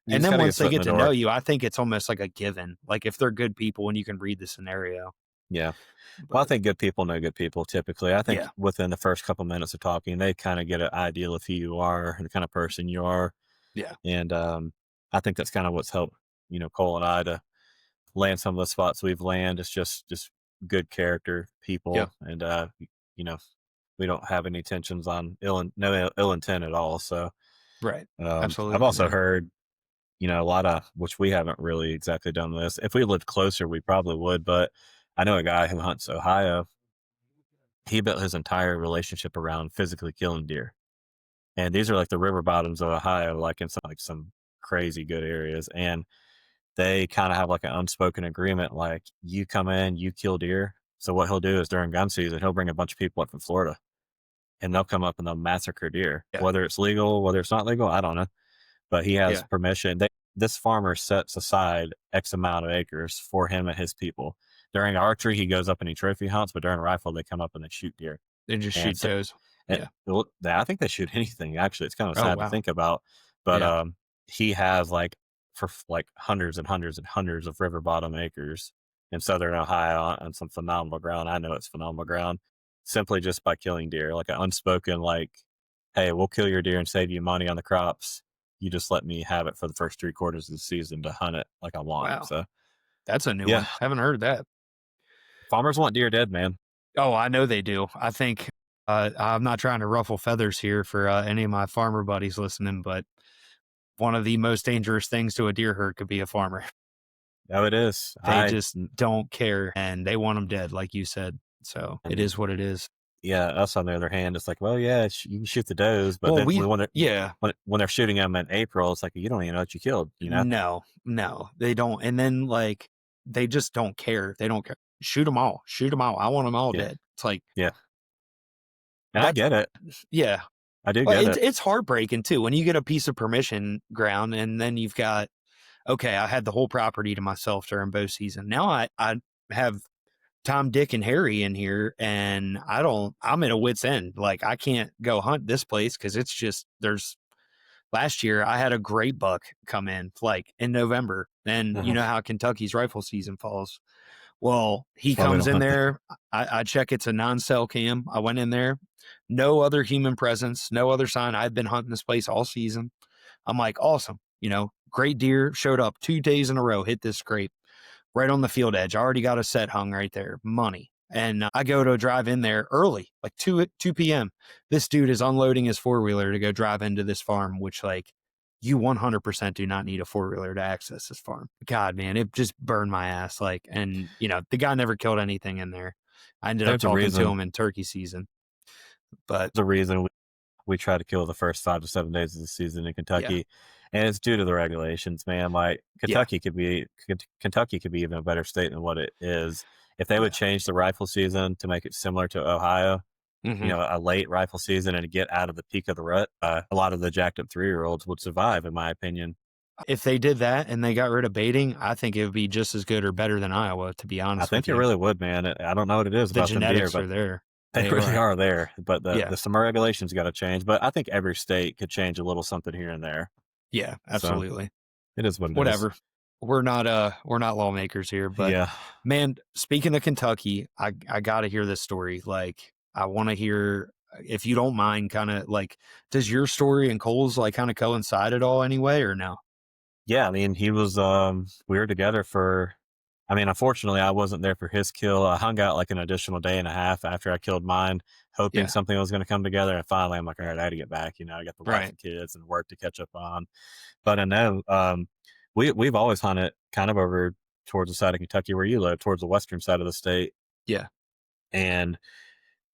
just then gotta get once they foot in get the to know door. you, I think it's almost like a given. Like if they're good people and you can read the scenario. Yeah. Well, I But think good people know good people typically. I think yeah, within the first couple minutes of talking, they kind of get an idea of who you are and the kind of person you are. yeah, And I think that's kind of what's helped, Cole and I to land some of the spots we've landed. It's just good character yep, people. And, you know, we don't have any tensions on no ill intent at all. So right, I've absolutely, also man. heard, a lot of, which we haven't really exactly done this. If we lived closer, we probably would. But I know a guy who hunts Ohio. He built his entire relationship around physically killing deer. And these are like the river bottoms of Ohio, like in some crazy good areas. And they kind of have like an unspoken agreement, like you come in, you kill deer. So what he'll do is during gun season, he'll bring a bunch of people up from Florida and they'll come up and they'll massacre deer, Yeah, whether it's legal, whether it's not legal, I don't know. But he has yeah, permission. This farmer sets aside X amount of acres for him and his people. During archery, he goes up and he trophy hunts, but during rifle, they come up and they shoot deer. they just And shoot so toes. Yeah. well, I think they shoot anything, actually, it's kinda Oh sad to wow. think about, but, Yeah. he has, like, like, hundreds and hundreds and hundreds of river bottom acres in Southern Ohio on some phenomenal ground. I know it's phenomenal ground, simply just by killing deer, like, an unspoken, like, "Hey, we'll kill your deer and save you money on the crops. You just let me have it for the first 3 quarters of the season to hunt it like I want." Wow. So, That's a new yeah, one. Haven't heard that. farmers want deer dead, man. Oh, I know they do. I think I'm not trying to ruffle feathers here for any of my farmer buddies listening, but one of the most dangerous things to a deer herd could be a farmer. No, it is. They just don't care and they want them dead, like you said. So it And is what it is. yeah, us on the other hand, it's like, well, yeah, you can shoot the does, but Well, then when yeah, when they're shooting them in April, it's like you don't even know what you killed, no, no, they don't. And then like they just don't care. They don't care. Shoot them all. Shoot them all. I want them all Yeah, dead. It's like yeah, and I that's get it. yeah. I do Well, get it. it's heartbreaking too when you get a piece of permission ground and then you've got okay, I had the whole property to myself during bow season. Now I have Tom, Dick, and Harry in here, and I'm at a wit's end. Like I can't go hunt this place because it's just there's. Last year, I had a great buck come in like in November, and you Uh-huh. know how Kentucky's rifle season falls. Well, he That's why we comes don't in hunt there. there. I check it's a non-cell cam. I went in there, no other human presence, no other sign. I'd been hunting this place all season. I'm like, awesome. Great deer showed up 2 days in a row, hit this scrape right on the field edge. I already got a set hung right there. Money. And I go to drive in there early, like 2 p.m. This dude is unloading his four wheeler to go drive into this farm, which, like, you 100% do not need a four wheeler to access this farm. God, man, it just burned my ass. Like, and, the guy never killed anything in there. I ended up There's a talking to reason. him in turkey season. But There's a reason we try to kill the first 5 to 7 days of the season in yeah, Kentucky, and it's due to the regulations, man. Like yeah, Kentucky could be even a better state than what it is if they would yeah. change the rifle season to make it similar to Ohio. Hmm. A late rifle season and to get out of the peak of the rut. A lot of the jacked up 3-year-olds would survive, in my opinion. If they did that and they got rid of baiting, I think it would be just as good or better than Iowa, to be I honest with think it you. really would, man. I don't know what it is The about them deer, genetics but are there. they They really are. are there. But Yeah. the summer regulations got to change. But I think every state could change a little something here and there. Yeah, So absolutely. it is what it is. Whatever. we're not lawmakers here, but Yeah. man, speaking of Kentucky, I got to hear this story. Like, I want to hear, if you don't mind, kind of like, does your story and Cole's like kind of coincide at all anyway, or no? Yeah, I mean, he was, we were together for, I mean, unfortunately, I wasn't there for his kill. I hung out like an additional day and a half after I killed mine, hoping Yeah, something was going to come together. And finally, I'm like, all right, I got to get back. You know, I got the wife right. and kids and work to catch up on. But I know, we've always hunted kind of over towards the side of Kentucky where you live, towards the western side of the state. Yeah, And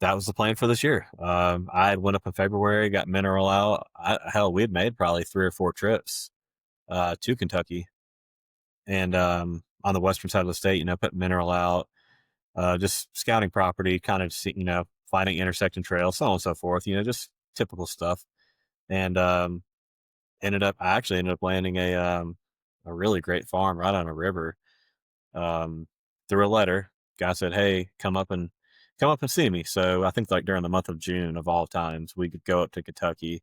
that was the plan for this year. I had went up in February, got mineral out. Hell, we had made probably 3 or 4 trips to Kentucky, and on the western side of the state, you know, put mineral out, just scouting property, kind of see, you know, finding intersecting trails, so on and so forth. You know, just typical stuff. And I actually ended up landing a really great farm right on a river. Um, through a letter, guy said, "Hey, come up and see me." So I think like during the month of June of all times, we could go up to Kentucky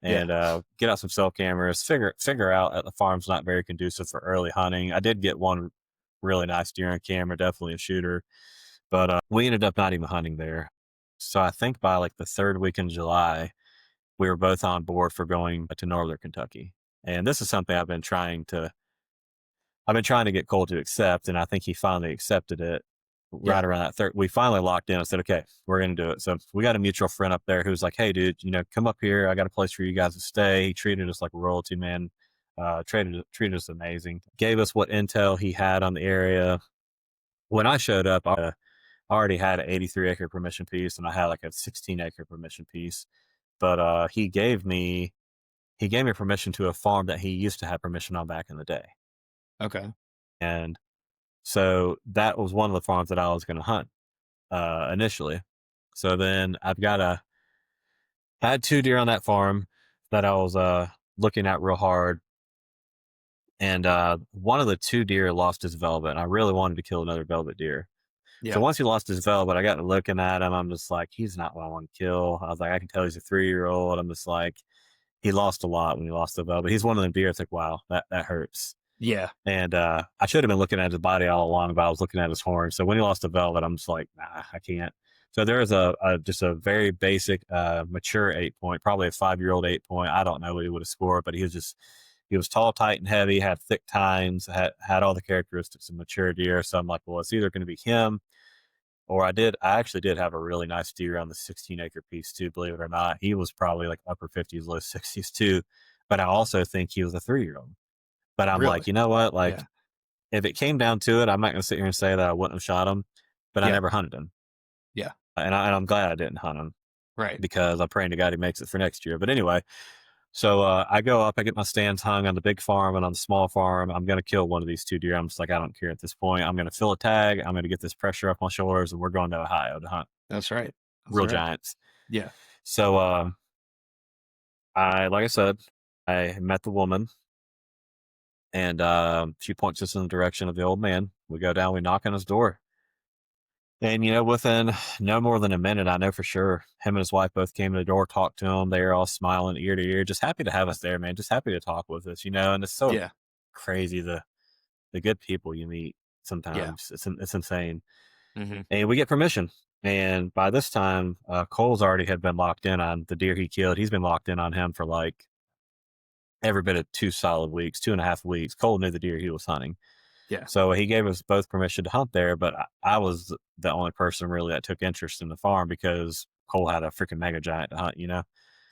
yeah, and get out some cell cameras. Figure out that the farm's not very conducive for early hunting. I did get one really nice deer on camera, definitely a shooter, but we ended up not even hunting there. So I think by like the third week in July, we were both on board for going to northern Kentucky. And this is something I've been trying to get Cole to accept, and I think he finally accepted it yeah, right around that third. We finally locked in and said, okay, we're going to do it. So we got a mutual friend up there who's like, hey, dude, you know, come up here. I got a place for you guys to stay. He treated us like royalty, man. Treated us amazing. Gave us what intel he had on the area. When I showed up, I already had an 83-acre permission piece, and I had like a 16-acre permission piece. But he gave me permission to a farm that he used to have permission on back in the day. okay, And so that was one of the farms that I was going to hunt initially. So then I had 2 deer on that farm that I was looking at real hard. And one of the 2 deer lost his velvet. And I really wanted to kill another velvet deer. So yeah, once he lost his velvet, I got to looking at him. I'm just like, he's not what I want to kill. I was like, I can tell he's a 3-year old. I'm just like, he lost a lot when he lost the velvet. He's one of them deer. It's like, wow, that hurts. yeah, And I should have been looking at his body all along, but I was looking at his horn. So when he lost the velvet, I'm just like, nah, I can't. So there is a just a very basic, mature 8 point, probably a 5-year-old 8 point. I don't know what he would have scored, but he was tall, tight, and heavy, had thick tines, had all the characteristics of mature deer. So I'm like, well, it's either going to be him or I actually did have a really nice deer on the 16-acre piece too, believe it or not. He was probably like upper 50s, low 60s too. But I also think he was a 3-year-old. But I'm really, like, you know what? Like, yeah, if it came down to it, I'm not going to sit here and say that I wouldn't have shot him, but I yeah, never hunted him. yeah, And I'm glad I didn't hunt him right, because I'm praying to God he makes it for next year. But anyway, so I go up, I get my stands hung on the big farm and on the small farm. I'm going to kill one of these 2 deer. I'm just like, I don't care at this point. I'm going to fill a tag. I'm going to get this pressure off my shoulders, and we're going to Ohio to hunt that's right, that's real right, giants. yeah, So like I said, I met the woman, and she points us in the direction of the old man. We go down, we knock on his door. And, you know, within no more than a minute, I know for sure, him and his wife both came to the door, talked to him. They were all smiling ear to ear, just happy to have us there, man. Just happy to talk with us, you know. And it's so yeah, crazy the good people you meet yeah, sometimes. It's insane. hmm, And we get permission. And by this time, Cole's already had been locked in on the deer he killed. He's been locked in on him for like every bit of 2 solid weeks, 2.5 weeks. Cole knew the deer he was hunting. yeah, So he gave us both permission to hunt there, but I was the only person really that took interest in the farm because Cole had a freaking mega giant to hunt, you know?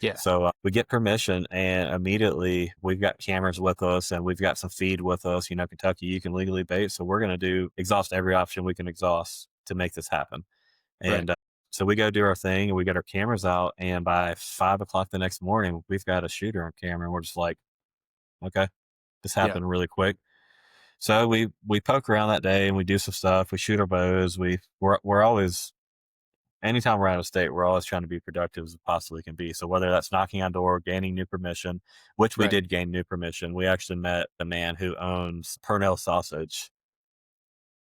yeah, So we get permission, and immediately we've got cameras with us and we've got some feed with us. You know, Kentucky, you can legally bait. So we're going to exhaust every option we can exhaust to make this happen. right, And so we go do our thing and we get our cameras out. And by 5 o'clock the next morning, we've got a shooter on camera. And we're just like, okay, this yeah, happened really quick. So we poke around that day and we do some stuff. We shoot our bows. We're always, anytime we're out of state, we're always trying to be productive as we possibly can be. So whether that's knocking on door, gaining new permission, which we right, did gain new permission. We actually met the man who owns Purnell Sausage,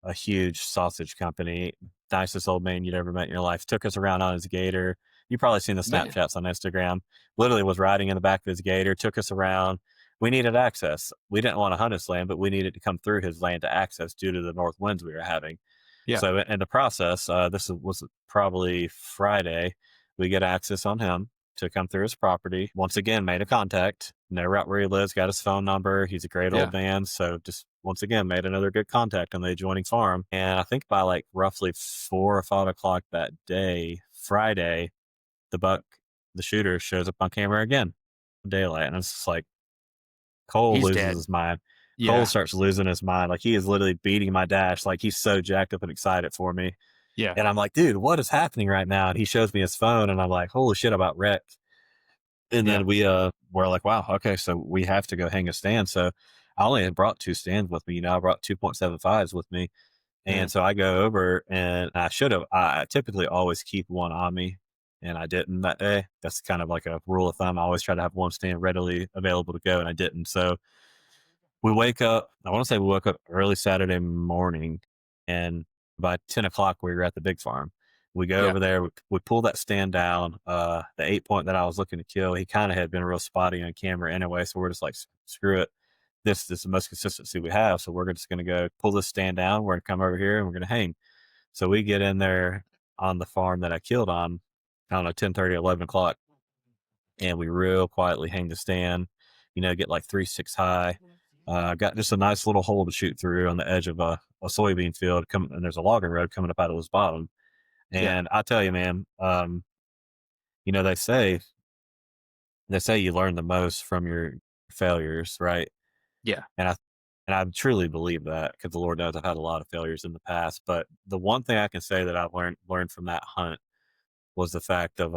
a huge sausage company. Nicest old man you'd ever met in your life. Took us around on his gator. You probably seen the man, Snapchats on Instagram. Literally was riding in the back of his gator. Took us around. we needed access. We didn't want to hunt his land, but we needed to come through his land to access due to the north winds we were having. Yeah. So in the process, was probably Friday. We get access on him to come through his property. Once again, made a contact. Never out where he lives. Got his phone number. He's a great Yeah. old man. So just once again, made another good contact on the adjoining farm. And I think by like roughly 4 or 5 o'clock that day, Friday, the buck, the shooter, shows up on camera again, daylight, and it's just like Cole He's loses dead. his mind. Cole Yeah. starts losing his mind. Like he is literally beating my dash. Like he's so jacked up and excited for me. Yeah. And I'm like, dude, what is happening right now? And he shows me his phone, and I'm like, holy shit, I'm about wrecked. And Yeah. then we're like, wow, okay, so we have to go hang a stand. So I only had brought two stands with me. I brought 2.75s with me. Mhm. And so I go over, and I should have. I typically always keep one on me, and I didn't that day. That's kind of like a rule of thumb. I always try to have one stand readily available to go, and I didn't. So we wake up. I want to say we woke up early Saturday morning, and by 10 o'clock we were at the big farm. We go Yeah. over there. We pull that stand down. The 8 point that I was looking to kill, he kind of had been real spotty on camera anyway. So we're just like, screw it. This is the most consistency we have. So we're just going to go pull this stand down. We're going to come over here and we're going to hang. So we get in there on the farm that I killed on, I don't know, 10:30, 11 o'clock, and we real quietly hang the stand, get like 3-6 high. Got just a nice little hole to shoot through on the edge of a soybean field, and there's a logging road coming up out of his bottom. Yeah. And I tell you, man, you know, they say you learn the most from your failures, right? Yeah. And I truly believe that, because the Lord knows I've had a lot of failures in the past. But the one thing I can say that I've learned from that hunt was the fact of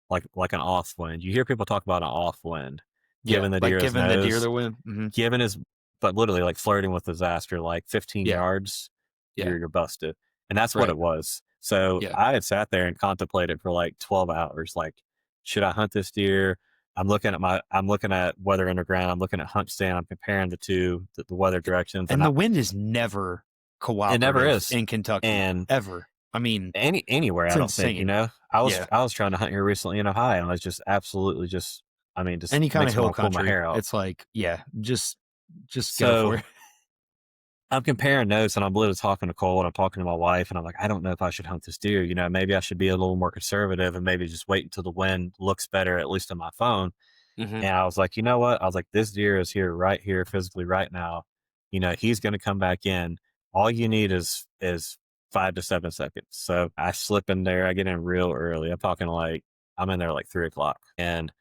like an off wind. You hear people talk about an off wind, Yeah. giving the Like deer his giving the deer nose, the win. Mhm. giving his, but literally like flirting with disaster, like 15 Yeah. yards, Yeah. you're busted. And that's what Right. it was. So Yeah. I had sat there and contemplated for like 12 hours. Like, should I hunt this deer? I'm looking at weather underground. I'm looking at hunt stand. I'm comparing the two, the weather directions, And the wind is never it never cooperative is. in Kentucky, And ever. I mean, anywhere, it's I don't think, insane. Yeah. I was trying to hunt here recently in Ohio, and I was just absolutely just Any kind of makes me hill want to pull my country, hair out. it's like, yeah, just go for So it. I'm comparing notes, and I'm literally talking to Cole, and I'm talking to my wife, and I'm like, I don't know if I should hunt this deer. Maybe I should be a little more conservative and maybe just wait until the wind looks better, at least on my phone. Mhm. And I was like, you know what? I was like, this deer is right here physically right now. He's going to come back in. All you need is 5 to 7 seconds. So I slip in there. I get in real early. I'm in there like 3 o'clock, and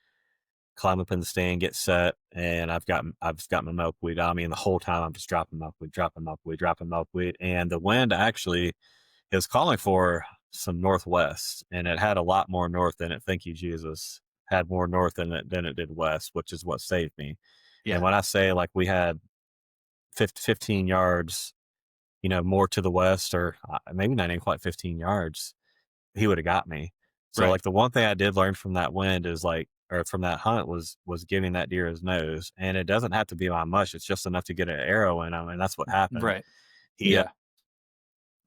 climb up in the stand, get set, and I've just got my milkweed on me, and the whole time I'm just dropping milkweed, dropping milkweed, dropping milkweed, and the wind actually is calling for some northwest, and it had a lot more north in it. Thank you, Jesus. Had more north in it than it did west, which is what saved me. And Yeah. when I say like we had 15 yards, more to the west, or maybe not even quite 15 yards, he would have got me. So Right. like the one thing I did learn from that wind is like, or from that hunt, was giving that deer his nose, and it doesn't have to be by much. It's just enough to get an arrow in him, and that's what happened. Right. He, Yeah.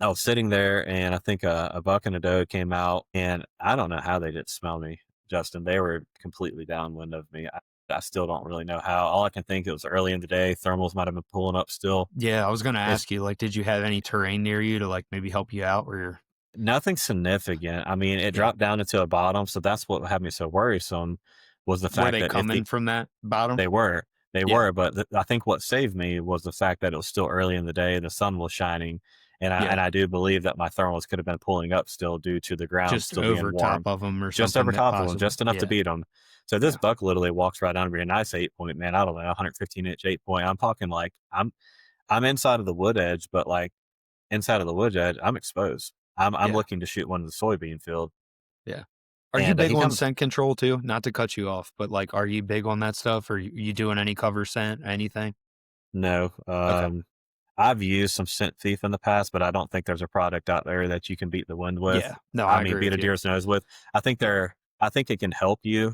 I was sitting there, and I think a buck and a doe came out, and I don't know how they didn't smell me, Justin. They were completely downwind of me. I still don't really know how. All I can think, it was early in the day. Thermals might have been pulling up still. Yeah, I was gonna It's ask you, like, did you have any terrain near you to, like, maybe help you out where you're nothing significant. I mean, it yeah. dropped down into a bottom, so that's what had me so worrisome, was the Were fact they that if coming the from that bottom? they were. They Yeah. were, but I think what saved me was the fact that it was still early in the day and the sun was shining, and I Yeah. and I do believe that my thermals could have been pulling up still due to the ground Just still being over warm, top of them or just something over that top of them, possibly just enough to yeah. beat them. So this Yeah. buck literally walks right under me, a nice 8 point, man. I don't know, 115-inch 8 point. I'm talking like I'm inside of the wood edge, but like inside of the wood edge, I'm exposed. I'm Yeah. looking to shoot one in the soybean field, Yeah. Are you and big he on comes. scent control too? Not to cut you off, but, like, are you big on that stuff? Or you doing any cover scent, anything? No, Okay. I've used some scent thief in the past, but I don't think there's a product out there that you can beat the wind with. Yeah. No, I I mean, agree beat with a you. deer's nose with. Yeah. I think it can help you,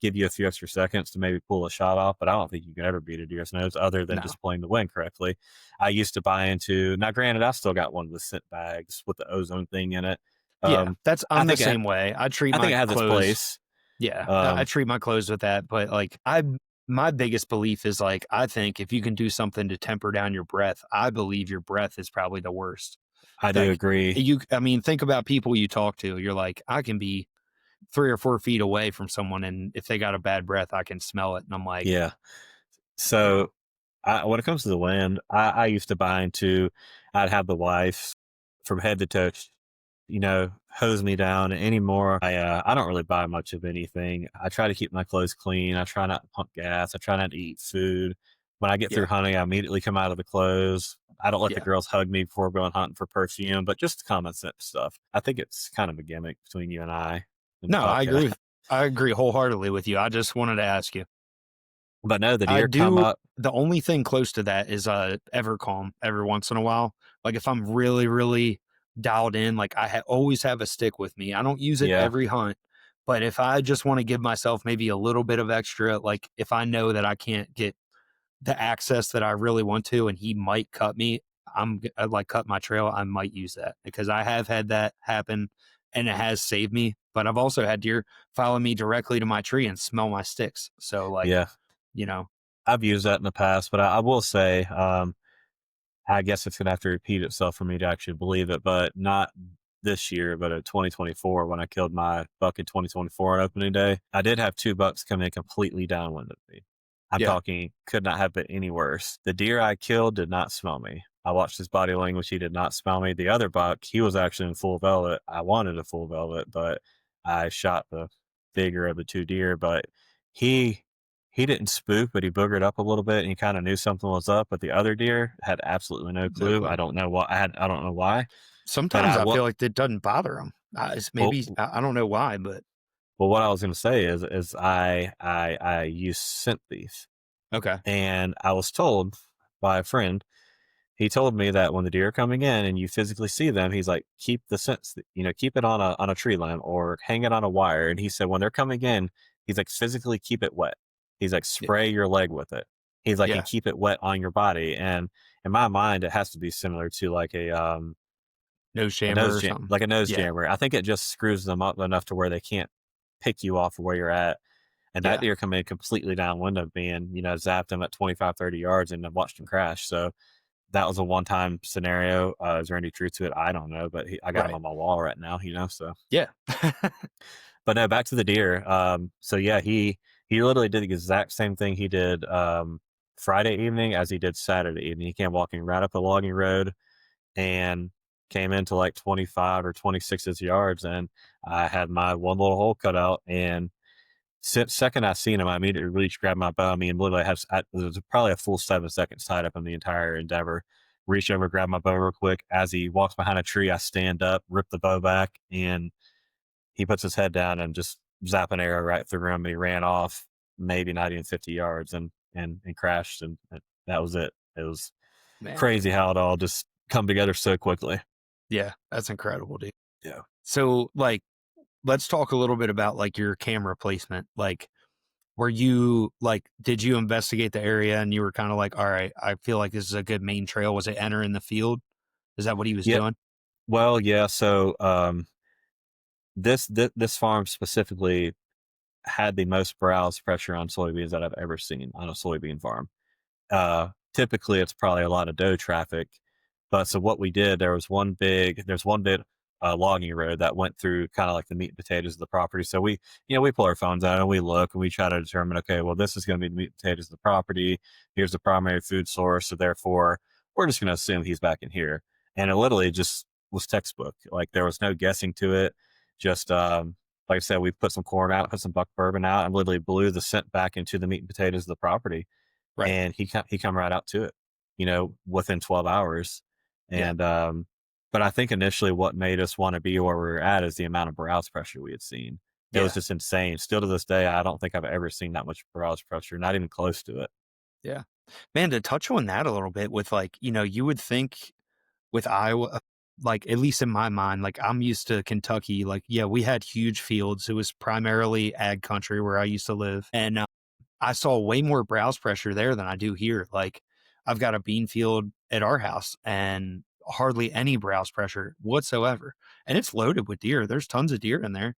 give you a few extra seconds to maybe pull a shot off, but I don't think you can ever beat a deer's nose other than No. just playing the wind correctly. I used to buy into, now granted, I still got one of the scent bags with the ozone thing in it. Yeah. Um, That's I I'm the think same way. I treat I think my it has its clothes place. Yeah, I Um, treat my clothes with that, but, like, my biggest belief is, like, I think if you can do something to temper down your breath, I believe your breath is probably the worst. I do Like, agree. I mean, think about people you talk to, you're like, "I can be 3 or 4 feet away from someone, and if they got a bad breath, I can smell it," and I'm like, Yeah. you know So, when it comes to the wind, I used to buy into. I'd have the wife from head to toe, hose me down. Anymore, I don't really buy much of anything. I try to keep my clothes clean. I try not to pump gas. I try not to eat food. When I get through yeah, hunting, I immediately come out of the clothes. I don't let the yeah. girls hug me before going hunting for perfume, but just common sense stuff. I think it's kind of a gimmick between you and I in the No, podcast. I agree wholeheartedly with you. I just wanted to ask you. But no, the I deer come do up. the only thing close to that is, Evercalm every once in a while. Like, if I'm really, really dialed in, like, always have a stick with me. I don't use it Yeah, every hunt, but if I just wanna give myself maybe a little bit of extra, like, if I know that I can't get the access that I really want to and he might cut me, like, cut my trail, I might use that because I have had that happen and it has saved me, but I've also had deer follow me directly to my tree and smell my sticks. So, like, yeah. you know I've used that in the past, but I will say, I guess it's gonna have to repeat itself for me to actually believe it, but not this year, but in 2024 when I killed my buck in 2024 on opening day. I did have 2 bucks come in completely downwind of me. I'm Yeah. talking could not have been any worse. The deer I killed did not smell me. I watched his body language, he did not smell me. The other buck, he was actually in full velvet. I wanted a full velvet, but I shot the bigger of the 2 deer, but he he didn't spook, but he boogered up a little bit and he kinda knew something was up, but the other deer had absolutely no No clue. clue. I don't know why, but Sometimes I I what feel like it doesn't bother him. It's well maybe I don't know why, but what I was gonna say is I use scent thief, okay. and I was told by a friend. He told me that when the deer are coming in and you physically see them, he's like, keep the scent, keep it on a tree limb or hang it on a wire. And he said when they're coming in, he's like, physically keep it wet. He's like, Yeah. spray your leg with it. He's like, and Yeah. keep it wet on your body. And in my mind, it has to be similar to like Nose a chamber nose or jam, something. like a nose Yeah. jammer. I think it just screws them up enough to where they can't pick you off of where you're at. And that Yeah. deer come in completely downwind of me and, zapped him at 25, 30 yards and I watched him crash. So that was a one-time scenario. Is there any truth to it? I don't know, but I got him Right. on my wall right now, so. Yeah. But no, back to the deer. So yeah, he literally did the exact same thing he did Friday evening as he did Saturday evening. He came walking right up the logging road and came into like 25 or 26 yards, and I had my one little hole cut out. And second I seen him, I immediately reached, grabbed my bow. I mean, literally, there was probably a full 7 seconds tied up in the entire endeavor. Reach over, grab my bow real quick. As he walks behind a tree, I stand up, rip the bow back, and he puts his head down and just zap an arrow right through him. And he ran off, maybe not even 50 yards, and crashed. And that was it. It was Man. crazy how it all just come together so quickly. Yeah. That's incredible, dude. Yeah. So, like, let's talk a little bit about like your camera placement. Like, did you investigate the area and you were kind of like, all right, I feel like this is a good main trail? Was it entering the field? Is that what he was Yeah. doing? Well, yeah. So this farm specifically had the most browse pressure on soybeans that I've ever seen on a soybean farm. Typically, it's probably a lot of doe traffic, but so what we did, there's one big logging road that went through kind of like the meat and potatoes of the property. So we pull our phones out and we look and we try to determine, okay, well, this is going to be the meat and potatoes of the property. Here's the primary food source. So therefore, we're just going to assume he's back in here. And it literally just was textbook. Like there was no guessing to it. Just, like I said, we put some corn out, put some buck bourbon out, and literally blew the scent back into the meat and potatoes of the property. Right. And he come right out to it, within 12 hours. Yeah. And but I think initially what made us want to be where we were at is the amount of browse pressure we had seen. It was Yeah. just insane. Still to this day, I don't think I've ever seen that much browse pressure, not even close to it. Yeah. Man, to touch on that a little bit with like, you would think with Iowa, like at least in my mind, like I'm used to Kentucky. Like, yeah, we had huge fields. It was primarily ag country where I used to live. And I saw way more browse pressure there than I do here. Like, I've got a bean field at our house and hardly any browse pressure whatsoever. And it's loaded with deer. There's tons of deer in there.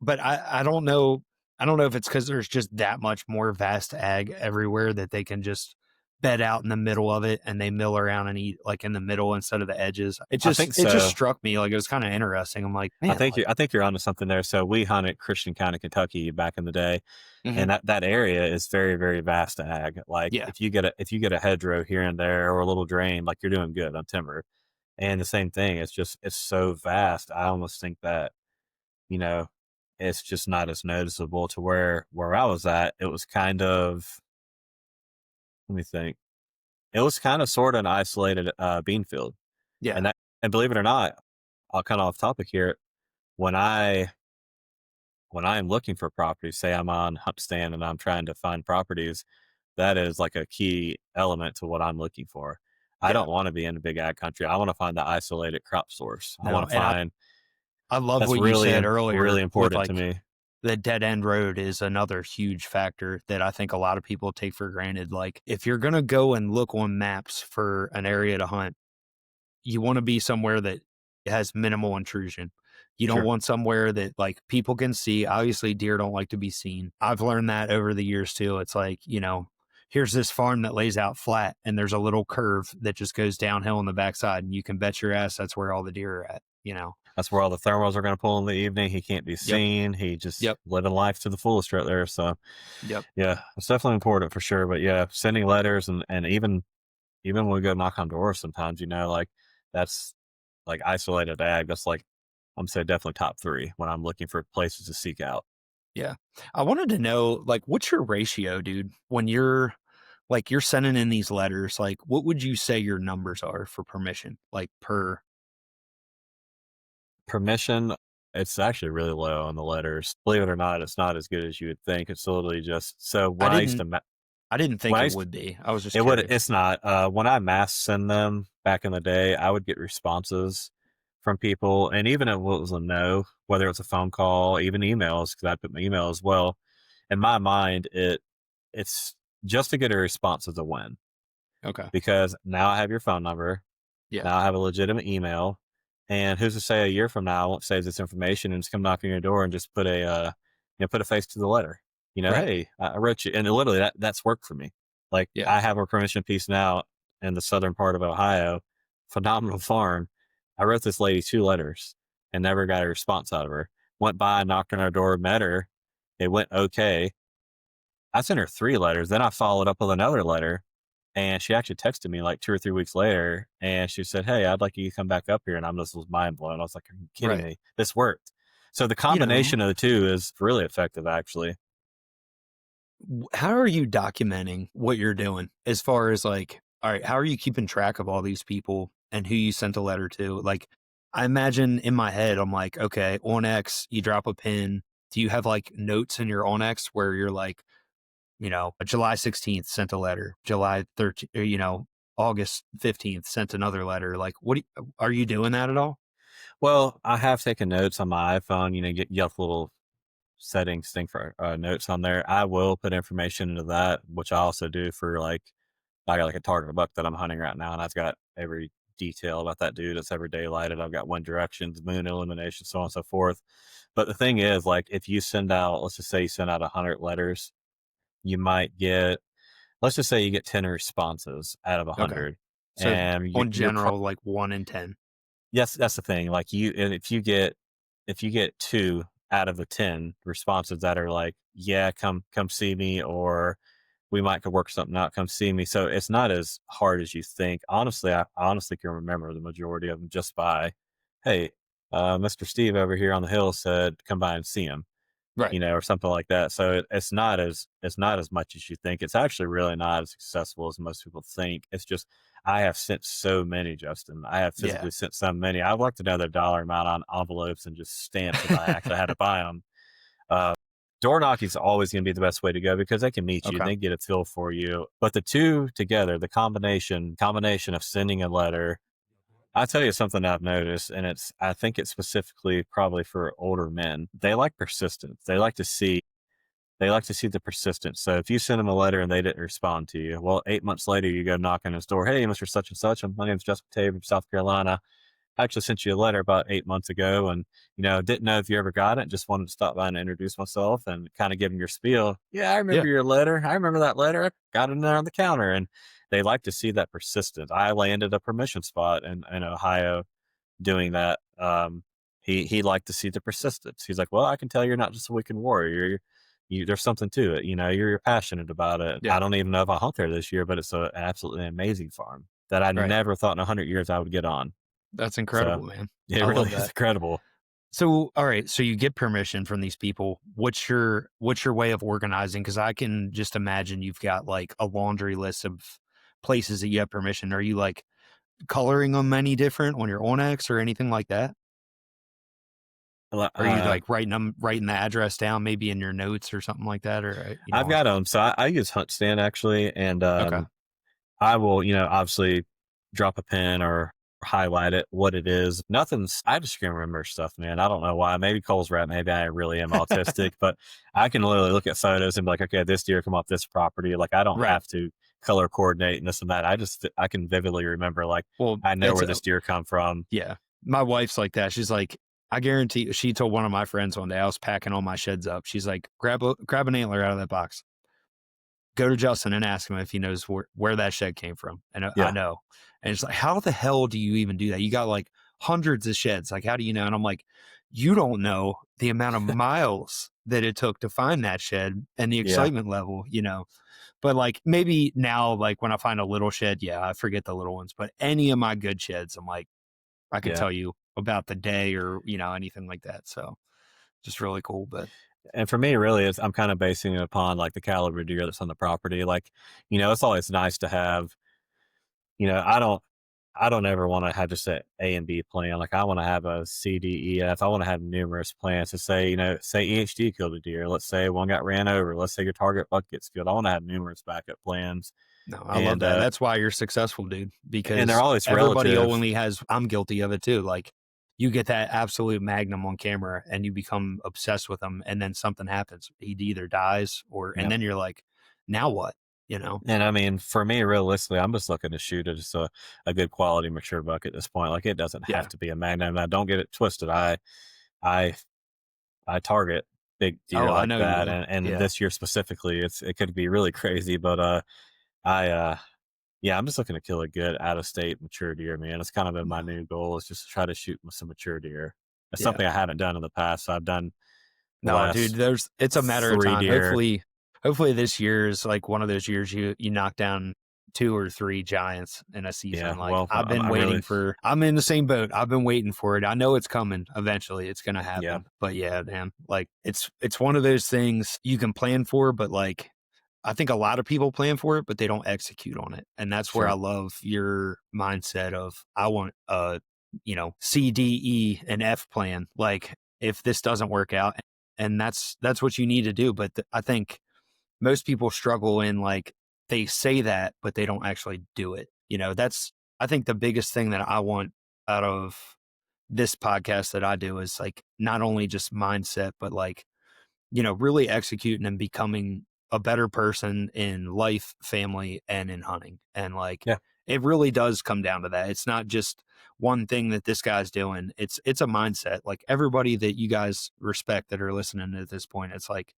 But I don't know. I don't know if it's because there's just that much more vast ag everywhere that they can just bed out in the middle of it and they mill around and eat like in the middle instead of the edges. I think It just so. struck me like it was kind of interesting. I'm like, man, like, I think you're onto something there. So we hunted Christian County, Kentucky back in the day, mhm, and that area is very, very vast ag. Like yeah, if you get a hedgerow here and there or a little drain, like you're doing good on timber. And the same thing, it's so vast. I almost think that, you know, it's just not as noticeable to where I was at. It was kind of, let me think. It was kind of sort of an isolated bean field. yeah, And that and believe it or not, I'll kind of off topic here. When I when I am looking for properties, say I'm on HuntStand and I'm trying to find properties, that is like a key element to what I'm looking for. I yeah. don't want to be in a big ag country. I want to find the isolated crop source. I No, want to and find I love that's what you said really earlier with important to like me. the dead end road is another huge factor that I think a lot of people take for granted. Like, if you're gonna go and look on maps for an area to hunt, you want to be somewhere that has minimal intrusion. You don't Sure. want somewhere that like people can see. Obviously, deer don't like to be seen. I've learned that over the years too. It's like, here's this farm that lays out flat and there's a little curve that just goes downhill on the backside. And you can bet your ass that's where all the deer are at. That's where all the thermals are going to pull in the evening. He can't be Yep. seen. He just Yep. living life to the fullest right there. So Yep. yeah, it's definitely important for sure. But yeah, sending letters and even when we go knock on doors sometimes, like that's like isolated ag. That's like I'm saying definitely top three when I'm looking for places to seek out. Yeah. I wanted to know, like, what's your ratio, dude? When you're sending in these letters, like, what would you say your numbers are for permission? Like per Permission, it's actually really low on the letters. Believe it or not, it's not as good as you would think. It's literally just so I when I used didn't to I didn't when think I it used would be. I was just it would curious. it's not. When I mass send them back in the day, I would get responses from people, and even if it was a no, whether it's a phone call, even emails, because I put my email as well. In my mind, it's just to get a response is a win Okay. because now I have your phone number. Yeah. Now I have a legitimate email, and who's to say a year from now I won't save this information and just come knocking your door and just put put a face to the letter. Right. Hey, I wrote you, and literally that's worked for me. Like Yeah. I have a permission piece now in the southern part of Ohio, phenomenal farm. I wrote this lady 2 letters and never got a response out of her. Went by, knocked on her door, met her. It went okay. I sent her 3 letters. Then I followed up with another letter, and she actually texted me like 2 or 3 weeks later, and she said, "Hey, I'd like you to come back up here." And I'm just was mind blown. I was like, "Are you kidding Right. me? This worked." So the You know, combination of the two is really effective, actually. how are you documenting what you're doing as far as like, all right, how are you keeping track of all these people and who you sent a letter to? Like, I imagine in my head, I'm like, okay, on X, you drop a pin. Do you have like notes in your on X where you're like, July 16th sent a letter, July 13th, August 15th sent another letter. Like, are you doing that at all? Well, I have taken notes on my iPhone. You have a little settings thing for notes on there. I will put information into that, which I also do for like I got like a target buck that I'm hunting right now, and I've got every detail about that dude. It's every daylighted. I've got wind directions, moon illumination, so on and so forth. But the thing is, like, if you send out, let's just say you send out 100 letters, you might get, let's just say you get 10 responses out of a Okay. hundred, So and on general, like 1 in 10. yes, that's the thing. Like and if you get 2 out of the 10 responses that are like, yeah, come see me, or we might could work something out. Come see me. So it's not as hard as you think. Honestly, I honestly can remember the majority of them just by, hey, Mr. Steve over here on the hill said, come by and see him, Right. or something like that. So it's not as much as you think. It's actually really not as successful as most people think. It's just I have sent so many, Justin. I have Yeah. physically sent so many. I've worked another dollar amount on envelopes and just stamps if I actually had to buy them. Uh, Door knocking is always going to be the best way to go because they can meet you and Okay. they get a feel for you. But the two together, the combination of sending a letter, I tell you something I've noticed, and I think it's specifically probably for older men. They like persistence. They like to see the persistence. So if you send them a letter and they didn't respond to you, well, 8 months later you go knock on his door. Hey, Mr. Such and Such, my name's Justin Tabor from South Carolina. I actually sent you a letter about 8 months ago, and didn't know if you ever got it. Just wanted to stop by and introduce myself and kind of give them your spiel. Yeah, I remember Yeah. your letter. I remember that letter. I got it there on the counter, and they like to see that persistence. I landed a permission spot in Ohio doing that. He liked to see the persistence. He's like, well, I can tell you're not just a weekend warrior. There's something to it. You're passionate about it. I Yeah. don't even know if I hunt there this year, but it's an absolutely amazing farm that I Right. never thought in 100 years I would get on. That's So incredible, man. it I really love is that. incredible. So, all right, so you get permission from these people. What's your way of organizing? Because I can just imagine you've got like a laundry list of places that you have permission. Are you like coloring them any different on your Onyx or anything like that? Are you Uh, like writing the address down maybe in your notes or something like that? Or I've got them. So I use Hunt Stand actually, and okay, I will, obviously drop a pin or highlight it, what it is. I just can remember stuff, man. I don't know why. Maybe Cole's right. Maybe I really am autistic, but I can literally look at photos and be like, okay, this deer come off this property. Like, I don't right. have to color coordinate and this and that. I can vividly remember, like, Well, I know it's where this deer come from. yeah. My wife's like that. She's like, I guarantee. She told one of my friends one day I was packing all my sheds up. She's like, grab an antler out of that box. Go to Justin and ask him if he knows where that shed came from. And I Yeah. know. And it's like, how the hell do you even do that? You got like hundreds of sheds. Like, how do you know? And I'm like, you don't know the amount of miles that it took to find that shed and the Yeah. excitement level. But like maybe now, like when I find a little shed, yeah, I forget the little ones. But any of my good sheds, I'm like, I could Yeah. tell you about the day or, anything like that. So just really cool. But And for me, really, I'm kind of basing it upon like the caliber deer that's on the property. Like, it's always nice to have, you know, I don't, I don't ever want to have just a A and B plan. Like, I want to have a C, D, E, F. I want to have numerous plans to say, say EHD killed a deer. Let's say one got ran over. Let's say your target buck gets killed. I want to have numerous backup plans, no, I love and that. That's why you're successful, dude, they're because always everybody relative. only has, I'm guilty of it too. Like you get that absolute magnum on camera and you become obsessed with him. And then something happens. He either dies and Yeah. then you're like, now what? You know? And I mean, for me, realistically, I'm just looking to shoot at just a good quality mature buck at this point. Like, it doesn't have Yeah. to be a magnum. Now, don't get it twisted. I I target big Oh, deer I like know you that, do. and Yeah. this year specifically, it could be really crazy. But I yeah, I'm just looking to kill a good out of state mature deer, man. It's kind of been my No. new goal is just to try to shoot some mature deer. It's Yeah. something I haven't done in the past. So I've done the No, dude, last it's a matter of three time. deer. Hopefully this year is like one of those years you knock down two or three giants in a season. Yeah, Like well, I've been I'm really, I'm in the same boat. I've been waiting for it. I know it's coming eventually. It's gonna yeah, happen. But yeah, man, like it's one of those things you can plan for, but like I think a lot of people plan for it, but they don't execute on it. And that's where I sure, love your mindset of I want C, D, E, and F plan. Like if this doesn't work out, and that's what you need to do. But I think most people struggle in like they say that, but they don't actually do it. That's I think the biggest thing that I want out of this podcast that I do is like not only just mindset, but like really executing and becoming a better person in life, family, and in hunting. And like yeah, it really does come down to that. It's not just one thing that this guy's doing. It's a mindset. Like everybody that you guys respect that are listening at this point, it's like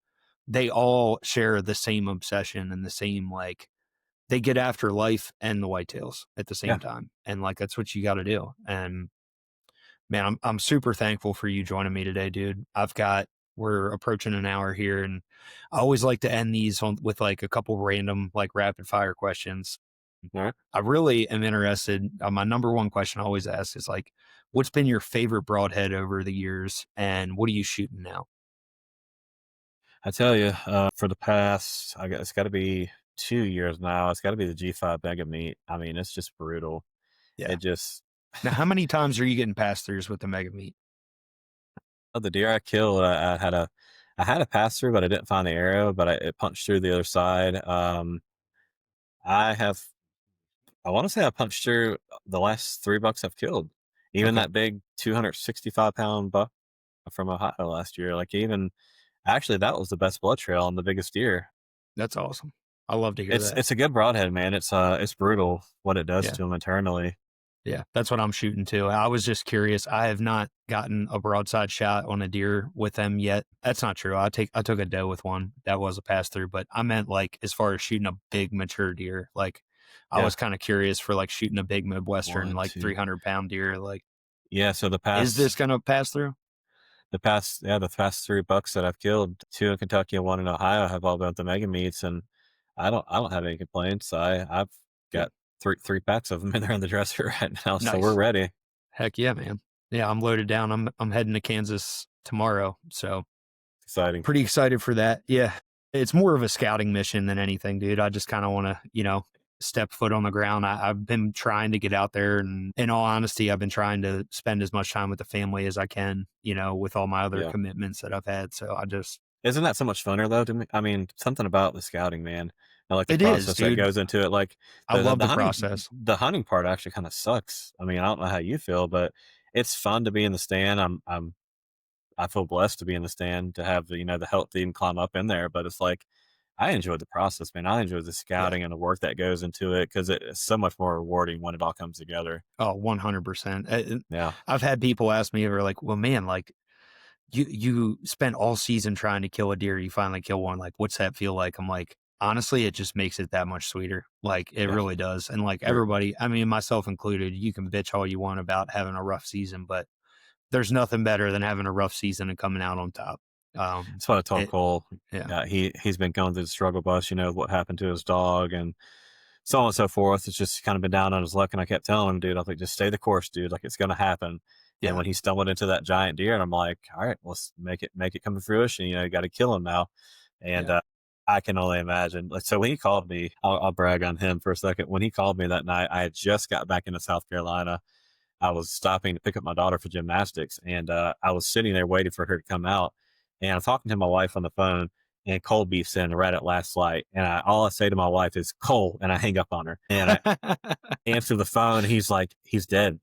they all share the same obsession and the same like they get after life and the whitetails at the yeah. same time. And like that's what you got to do. And man, I'm super thankful for you joining me today, dude. We're approaching an hour here, and I always like to end these with like a couple random like rapid fire questions. All right. I really am interested. My number one question I always ask is like, what's been your favorite broadhead over the years, and what are you shooting now? I tell you, for the past, I guess it's got to be 2 years now. It's got to be the G5 Mega Meat. I mean, it's just brutal. Yeah. It just Now, how many times are you getting pass throughs with the mega meat? of the deer I killed, I had a pass through, but I didn't find the arrow, but it punched through the other side. I have, I want to say I punched through the last 3 bucks I've killed. Even Okay, that big 265-pound buck from Ohio last year. Like, even actually, that was the best blood trail on the biggest deer. that's awesome. I love to hear that. It's a good broadhead, man. It's brutal what it does Yeah. to him internally. Yeah, that's what I'm shooting to. I was just curious. I have not gotten a broadside shot on a deer with them yet. That's not true. I took a doe with one. That was a pass through, but I meant like as far as shooting a big mature deer. Like I Yeah. was kind of curious for like shooting a big Midwestern, One, like two. 300-pound deer. Like, Yeah. So is this gonna pass through? the past 3 bucks that I've killed, 2 in Kentucky and 1 in Ohio, have all been at the mega meets, and I don't have any complaints. I've Good. got three packs of them in there on the dresser right now, so we're Nice. ready. Heck yeah, man. Yeah, I'm loaded down. I'm heading to Kansas tomorrow, so Exciting. pretty excited for that. Yeah. It's more of a scouting mission than anything, dude. I just kind of want to, step foot on the ground. I've been trying to get out there, and in all honesty, I've been trying to spend as much time with the family as I can, with all my other Yeah. commitments that I've had. So I just, Isn't that so much funner though to me? I mean, something about the scouting, man. I like the it is, process that dude. goes into it. Like I love the process. the hunting part actually kind of sucks. I mean, I don't know how you feel, but it's fun to be in the stand. I feel blessed to be in the stand to have the, the help team climb up in there. But it's like I enjoy the process, man. I enjoy the Yeah. scouting and the work that goes into it because it's so much more rewarding when it all comes together. Oh, 100%. Yeah, I've had people ask me, they're like, well, man, like, you spent all season trying to kill a deer, you finally kill one, like what's that feel like? I'm like, honestly, it just makes it that much sweeter. Like it yeah. really does. And like You're, everybody, I mean myself included, you can bitch all you want about having a rough season, but there's nothing better than having a rough season and coming out on top. that's what I told It Cole. Yeah. Yeah, he's been going through the struggle bus. What happened to his dog and so on and so forth. It's just kind of been down on his luck. And I kept telling him, dude, I was like, just stay the course, dude. Like it's going to happen. And Yeah. when he stumbled into that giant deer, and I'm like, all right, let's make it come to fruition. You got to kill him now. And, Yeah. I can only imagine. Like, so when he called me, I'll brag on him for a second. When he called me that night, I had just got back into South Carolina. I was stopping to pick up my daughter for gymnastics, and I was sitting there waiting for her to come out. And I'm talking to my wife on the phone, and Cole beeps in right at last light. And all I say to my wife is Cole, and I hang up on her. And I answer the phone. He's like, he's dead.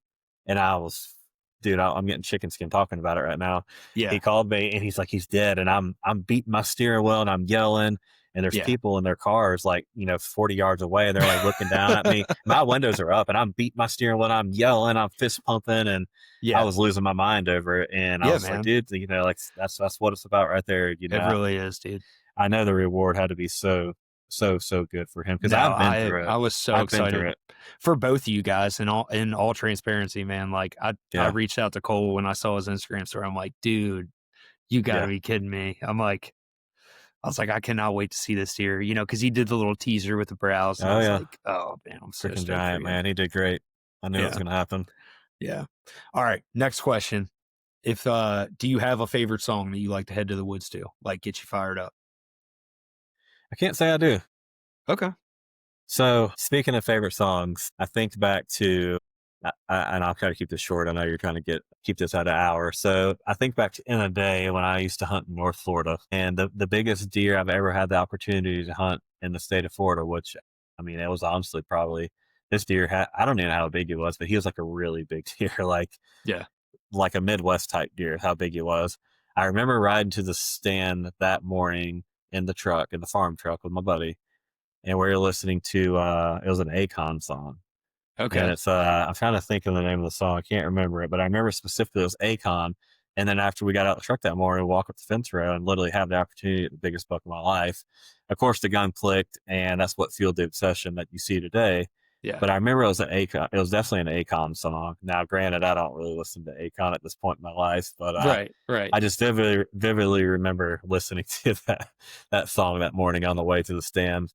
And I was, dude, I'm getting chicken skin talking about it right now. He Yeah. called me and he's like, he's dead. And I'm beating my steering wheel and I'm yelling. And there's Yeah. people in their cars, like, 40 yards away. And they're like looking down at me. My windows are up and I'm beating my steering wheel and I'm yelling, I'm fist pumping. And I Yeah. was losing my mind over it. And I Yeah, was like, man. dude, like that's what it's about right there. It really is, dude. I know the reward had to be so, so, so good for him because No, I've been through it. I was so I've been through excited it. for both of you guys, in all transparency, man. Like I Yeah. reached out to Cole when I saw his Instagram story. I'm like, dude, you got to Yeah. be kidding me. I was like, I cannot wait to see this deer, because he did the little teaser with the browse, and I Oh, was yeah. like, oh man, I'm so Freaking stoked for giant, you. man. He did great. I knew it was Yeah, gonna happen. yeah. All right, next question. If do you have a favorite song that you like to head to the woods to, like get you fired up? I can't say I do. Okay. So, speaking of favorite songs, I think back to and I'll try to keep this short. I know you're trying to keep this at an hour. So, I think back to in a day when I used to hunt in North Florida, and the biggest deer I've ever had the opportunity to hunt in the state of Florida, which I mean, it was honestly probably this deer had, I don't even know how big he was, but he was like a really big deer, Yeah. like a Midwest type deer, how big he was. I remember riding to the stand that morning in the farm truck with my buddy, and we were listening to it was an Akon song. And Okay. it's I'm trying to think of the name of the song. I can't remember it, but I remember specifically it was Akon. And then after we got out of the truck that morning, walk up the fence row and literally have the opportunity at the biggest buck of my life. Of course, the gun clicked, and that's what fueled the obsession that you see today. Yeah. But I remember it was an Akon. It was definitely an Akon song. Now, granted, I don't really listen to Akon at this point in my life, but Right. Right. I just vividly remember listening to that song that morning on the way to the stand.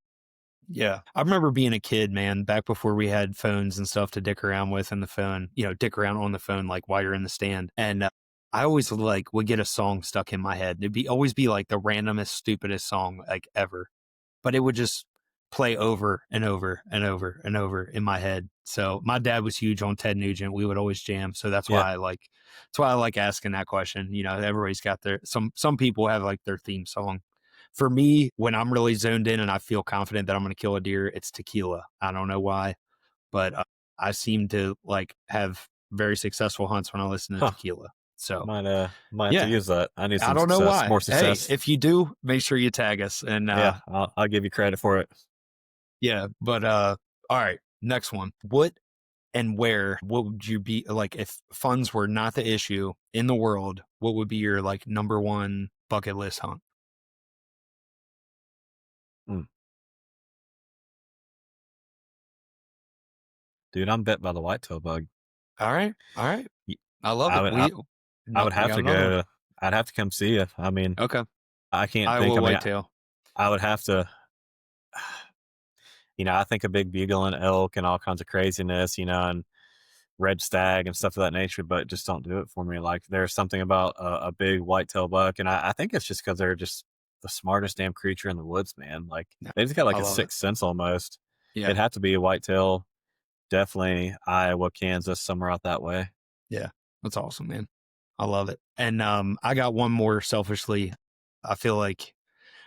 Yeah. I remember being a kid, man, back before we had phones and stuff to dick around with in the phone, dick around on the phone, like while you're in the stand. And I always like would get a song stuck in my head. Always be like the randomest, stupidest song like ever, but it would just play over and over and over and over in my head. So my dad was huge on Ted Nugent. We would always jam. So Yeah. that's why I like asking that question. Everybody's got some people have like their theme song. For me, when I'm really zoned in and I feel confident that I'm going to kill a deer, it's tequila. I don't know why, but I seem to like have very successful hunts when I listen to Huh. tequila. So Might have to yeah, use that. I need I some don't know success, why. more Hey, success. if you do, make sure you tag us. And Yeah, I'll give you credit for it. yeah, but all right, next one. What and where, what would you be like if funds were not the issue in the world? What would be your like number one bucket list hunt? Mm. Dude, I'm bit by the whitetail bug. All right, all right, Y- I love I it. would I, I No, would we have got to another one. go. I'd have to come see you. I mean, Okay, I can't think. Iowa I mean, whitetail. I would have to. I think a big bugle and elk and all kinds of craziness, and red stag and stuff of that nature, but just don't do it for me. Like there's something about a big whitetail buck, and I think it's just because they're just the smartest damn creature in the woods, man. Like No, they just got I like a love it. sixth sense almost. Yeah, It'd have to be a whitetail, definitely Iowa, Kansas, somewhere out that way. yeah, that's awesome, man. I love it. And I got one more selfishly. I feel like,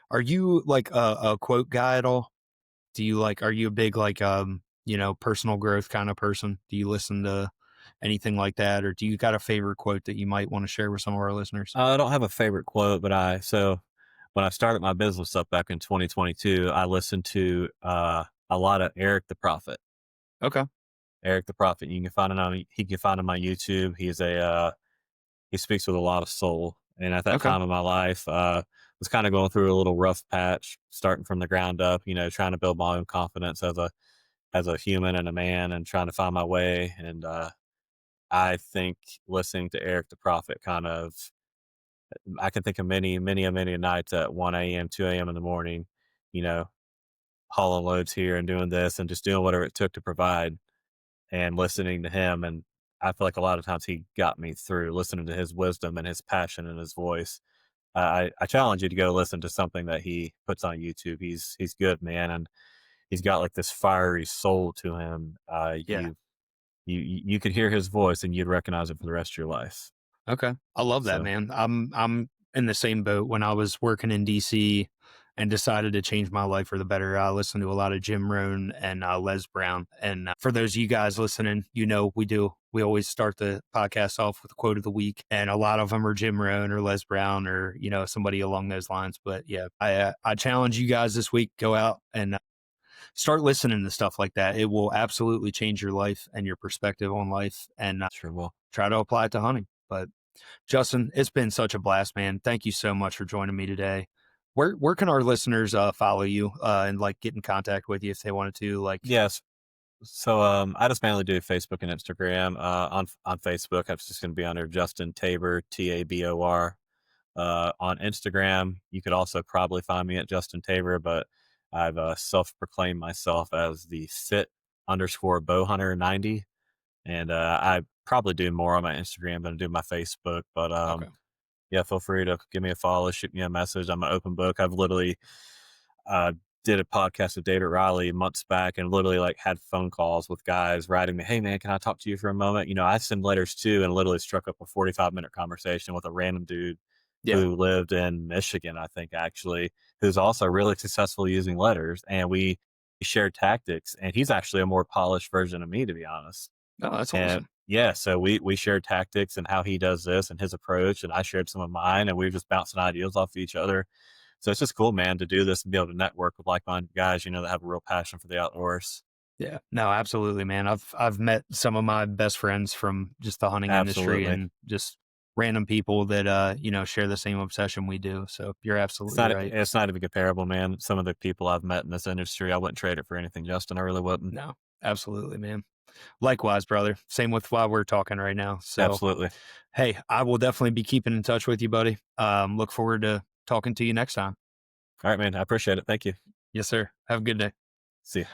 are you like a quote guy at all? Do you like, are you a big like, personal growth kind of person? Do you listen to anything like that? Or do you got a favorite quote that you might want to share with some of our listeners? I don't have a favorite quote, but when I started my business up back in 2022, I listened to a lot of Eric the Prophet. Okay. Eric the Prophet. He can find him on YouTube. He speaks with a lot of soul. And at that Okay. time of my life, was kind of going through a little rough patch, starting from the ground up. Trying to build my own confidence as a human and a man, and trying to find my way. And I think listening to Eric the Prophet I can think of many nights at 1 a.m., 2 a.m. in the morning, you know, hauling loads here and doing this and just doing whatever it took to provide and listening to him. And I feel like a lot of times he got me through listening to his wisdom and his passion and his voice. I challenge you to go listen to something that he puts on YouTube. He's good, man, and he's got like this fiery soul to him. Yeah. You could hear his voice and you'd recognize it for the rest of your life. Okay. I love that, So man. I'm in the same boat. When I was working in DC and decided to change my life for the better, I listened to a lot of Jim Rohn and Les Brown. And for those of you guys listening, we always start the podcast off with a quote of the week, and a lot of them are Jim Rohn or Les Brown or somebody along those lines. But yeah, I challenge you guys this week, go out and start listening to stuff like that. It will absolutely change your life and your perspective on life, and sure will. try to apply it to hunting. But Justin, it's been such a blast, man. Thank you so much for joining me today. Where can our listeners follow you and like get in contact with you if they wanted to? Like, Yes. So I just mainly do Facebook and Instagram. On Facebook, I'm just going to be under Justin Tabor, Tabor. On Instagram, you could also probably find me at Justin Tabor, but I've self-proclaimed myself as the fit underscore bow hunter 90. And I probably do more on my Instagram than I do my Facebook. But okay, yeah, feel free to give me a follow, shoot me a message. I'm an open book. I've literally uh, did a podcast with David Riley months back and literally like had phone calls with guys writing me, "Hey man, can I talk to you for a moment?" I send letters too, and literally struck up a 45-minute conversation with a random dude yeah, who lived in Michigan, I think actually, who's also really successful using letters. And we shared tactics, and he's actually a more polished version of me, to be honest. oh, that's And awesome. yeah, so we shared tactics and how he does this and his approach, and I shared some of mine, and we were just bouncing ideas off of each other. So it's just cool, man, to do this and be able to network with like-minded guys, that have a real passion for the outdoors. Yeah, no, absolutely, man. I've met some of my best friends from just the hunting industry Absolutely. and just random people that share the same obsession we do. So you're It's absolutely not right. it's not even comparable, man. Some of the people I've met in this industry, I wouldn't trade it for anything, Justin. I really wouldn't. No, absolutely, man. Likewise, brother. Same with why we're talking right now. So, Absolutely. hey, I will definitely be keeping in touch with you, buddy. Look forward to talking to you next time. All right, man. I appreciate it. Thank you. Yes, sir. Have a good day. See ya.